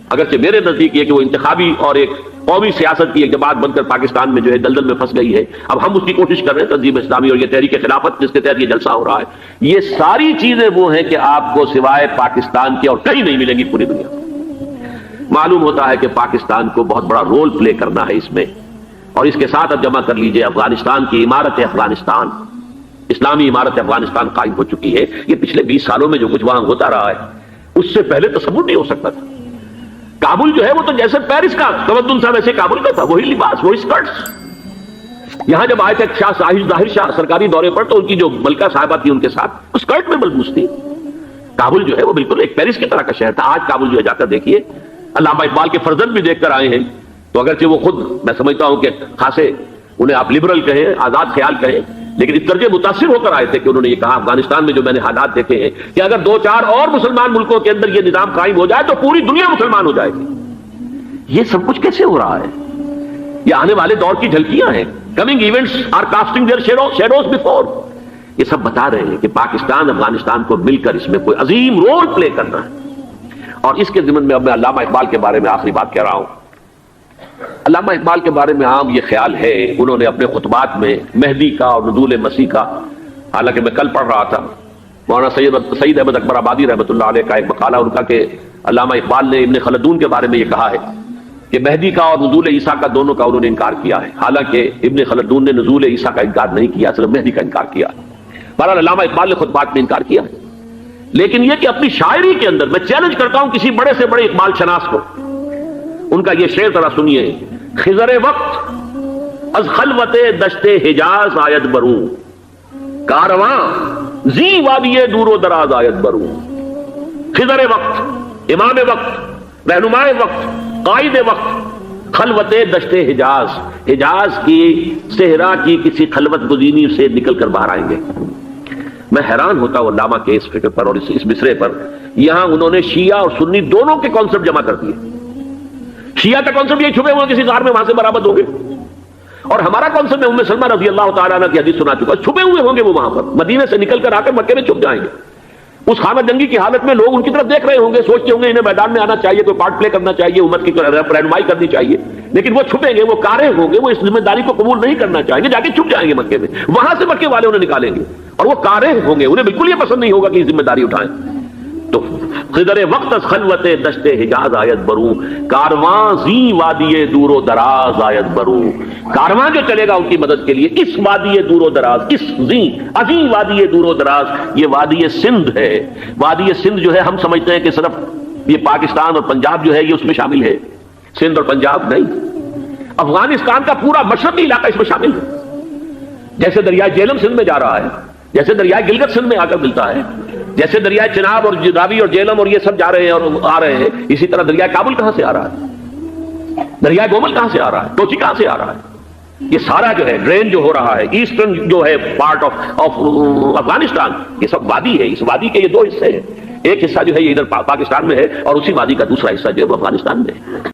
اگرچہ میرے نزدیک یہ کہ وہ انتخابی اور ایک قومی سیاست کی ایک جماعت بن کر پاکستان میں جو ہے دلدل میں پھنس گئی ہے، اب ہم اس کی کوشش کر رہے ہیں تنظیم اسلامی اور یہ تحریک خلافت جس کے تحت یہ جلسہ ہو رہا ہے. یہ ساری چیزیں وہ ہیں کہ آپ کو سوائے پاکستان کے اور کہیں نہیں ملیں گی پوری دنیا. معلوم ہوتا ہے کہ پاکستان کو بہت بڑا رول پلے کرنا ہے اس میں. اور اس کے ساتھ اب جمع کر لیجئے افغانستان کی عمارت افغانستان، اسلامی عمارت افغانستان قائم ہو چکی ہے. یہ پچھلے 20 سالوں میں جو کچھ وہاں ہوتا رہا ہے اس سے پہلے تصور نہیں ہو سکتا تھا. کابل جو ہے وہ تو جیسے پیرس کا تمدن تھا ویسے کابل کا تھا، وہی لباس، وہی اسکرٹس. یہاں جب آئے تھے شاہ ظاہر شاہ سرکاری دورے پر تو ان کی جو ملکہ صاحبہ تھی ان کے ساتھ اسکرٹ میں ملبوس تھی. کابل جو ہے وہ بالکل ایک پیرس کی طرح کا شہر تھا. آج کابل جو ہے جا کر دیکھیے، علامہ اقبال کے فرزند بھی دیکھ کر آئے ہیں تو اگرچہ وہ خود میں سمجھتا ہوں کہ خاصے انہیں آپ لبرل کہیں، آزاد خیال کہیں، لیکن اس درجے متاثر ہو کر آئے تھے کہ انہوں نے یہ کہا افغانستان میں جو میں نے حالات دیکھے ہیں کہ اگر 2-4 اور مسلمان ملکوں کے اندر یہ نظام قائم ہو جائے تو پوری دنیا مسلمان ہو جائے گی. یہ سب کچھ کیسے ہو رہا ہے؟ یہ آنے والے دور کی جھلکیاں ہیں. Coming events are casting their shadows before. یہ سب بتا رہے ہیں کہ پاکستان افغانستان کو مل کر اس میں کوئی عظیم رول پلے کرنا ہے. اور اس کے ضمن میں اب میں علامہ اقبال کے بارے میں آخری بات کہہ رہا ہوں. علامہ اقبال کے بارے میں عام یہ خیال ہے، انہوں نے اپنے خطبات میں مہدی کا اور نزول مسیح کا، حالانکہ میں کل پڑھ رہا تھا مولانا سعید احمد اکبر آبادی رحمۃ اللہ علیہ کا ایک مقالہ ان کا کہ علامہ اقبال نے ابن خلدون کے بارے میں یہ کہا ہے کہ مہدی کا اور نزول عیسیٰ کا دونوں کا انہوں نے انکار کیا ہے، حالانکہ ابن خلدون نے نزول عیسیٰ کا انکار نہیں کیا، صرف مہدی کا انکار کیا. بہرحال علامہ اقبال نے خطبات میں انکار کیا ہے. لیکن یہ کہ اپنی شاعری کے اندر میں چیلنج کرتا ہوں کسی بڑے سے بڑے اقبال شناس کو، ان کا یہ شعر ذرا سنیے. خضر وقت از خلوت دشت حجاز آیت بروں، کارواں زی وادی دور و دراز آیت بروں. خضر وقت، امام وقت، رہنمائے وقت، قائد وقت، خلوت دشت حجاز، حجاز کی صحرا کی کسی خلوت گزینی سے نکل کر باہر آئیں گے. میں حیران ہوتا ہوں علامہ کے اس فکر پر اور اس مصرے پر. یہاں انہوں نے شیعہ اور سنی دونوں کے کانسیپٹ جمع کر دیے. شیعہ کا کانسیپٹ یہ چھپے ہوئے کسی غار میں وہاں سے برآمد ہوں گے، اور ہمارا کانسیپٹ میں ام سلمہ رضی اللہ تعالیٰ عنہ کی حدیث سنا چکا، چھپے ہوئے ہوں گے وہ وہاں پر، مدینے سے نکل کر آ کر مکے میں چھپ جائیں گے. اس خانہ جنگی کی حالت میں لوگ ان کی طرف دیکھ رہے ہوں گے، سوچتے ہوں گے انہیں میدان میں آنا چاہیے، کوئی پارٹ پلے کرنا چاہیے، امت کی رہنمائی کرنی چاہیے، لیکن وہ چھپیں گے، وہ کارے ہوں گے، وہ اس ذمہ داری کو قبول نہیں کرنا چاہیں گے، جا کے چھپ جائیں گے مکے میں. وہاں سے مکے والے انہیں نکالیں گے، اور وہ کارے ہوں گے، انہیں بالکل یہ پسند نہیں ہوگا کہ یہ ذمہ داری اٹھائیں. تو خضر وقت از خلوت دشت حجاز آیت بروں، کارواں زی وادی دور و دراز آیت بروں. کارواں جو چلے گا ان کی مدد کے لیے اس وادی دور و دراز، اس زی عظیم وادی دور و دراز، یہ وادی سندھ ہے. وادی سندھ جو ہے ہم سمجھتے ہیں کہ صرف یہ پاکستان اور پنجاب جو ہے یہ اس میں شامل ہے. سندھ اور پنجاب نہیں، افغانستان کا پورا مشرقی علاقہ اس میں شامل ہے. جیسے دریائے جہلم سندھ میں جا رہا ہے، جیسے دریائے گلگت سندھ میں آ کر ملتا ہے، جیسے دریائے چناب اور راوی اور جہلم اور یہ سب جا رہے ہیں اور آ رہے ہیں، اسی طرح دریائے کابل کہاں سے آ رہا ہے، دریائے گومل کہاں سے آ رہا ہے، ٹوچی کہاں سے آ رہا ہے. یہ سارا جو ہے ڈرین جو ہو رہا ہے، ایسٹرن جو ہے پارٹ آف افغانستان، یہ سب وادی ہے. اس وادی کے یہ 2 حصے ہیں، ایک حصہ جو ہے یہ ادھر پاکستان میں ہے اور اسی وادی کا دوسرا حصہ جو ہے وہ افغانستان میں ہے.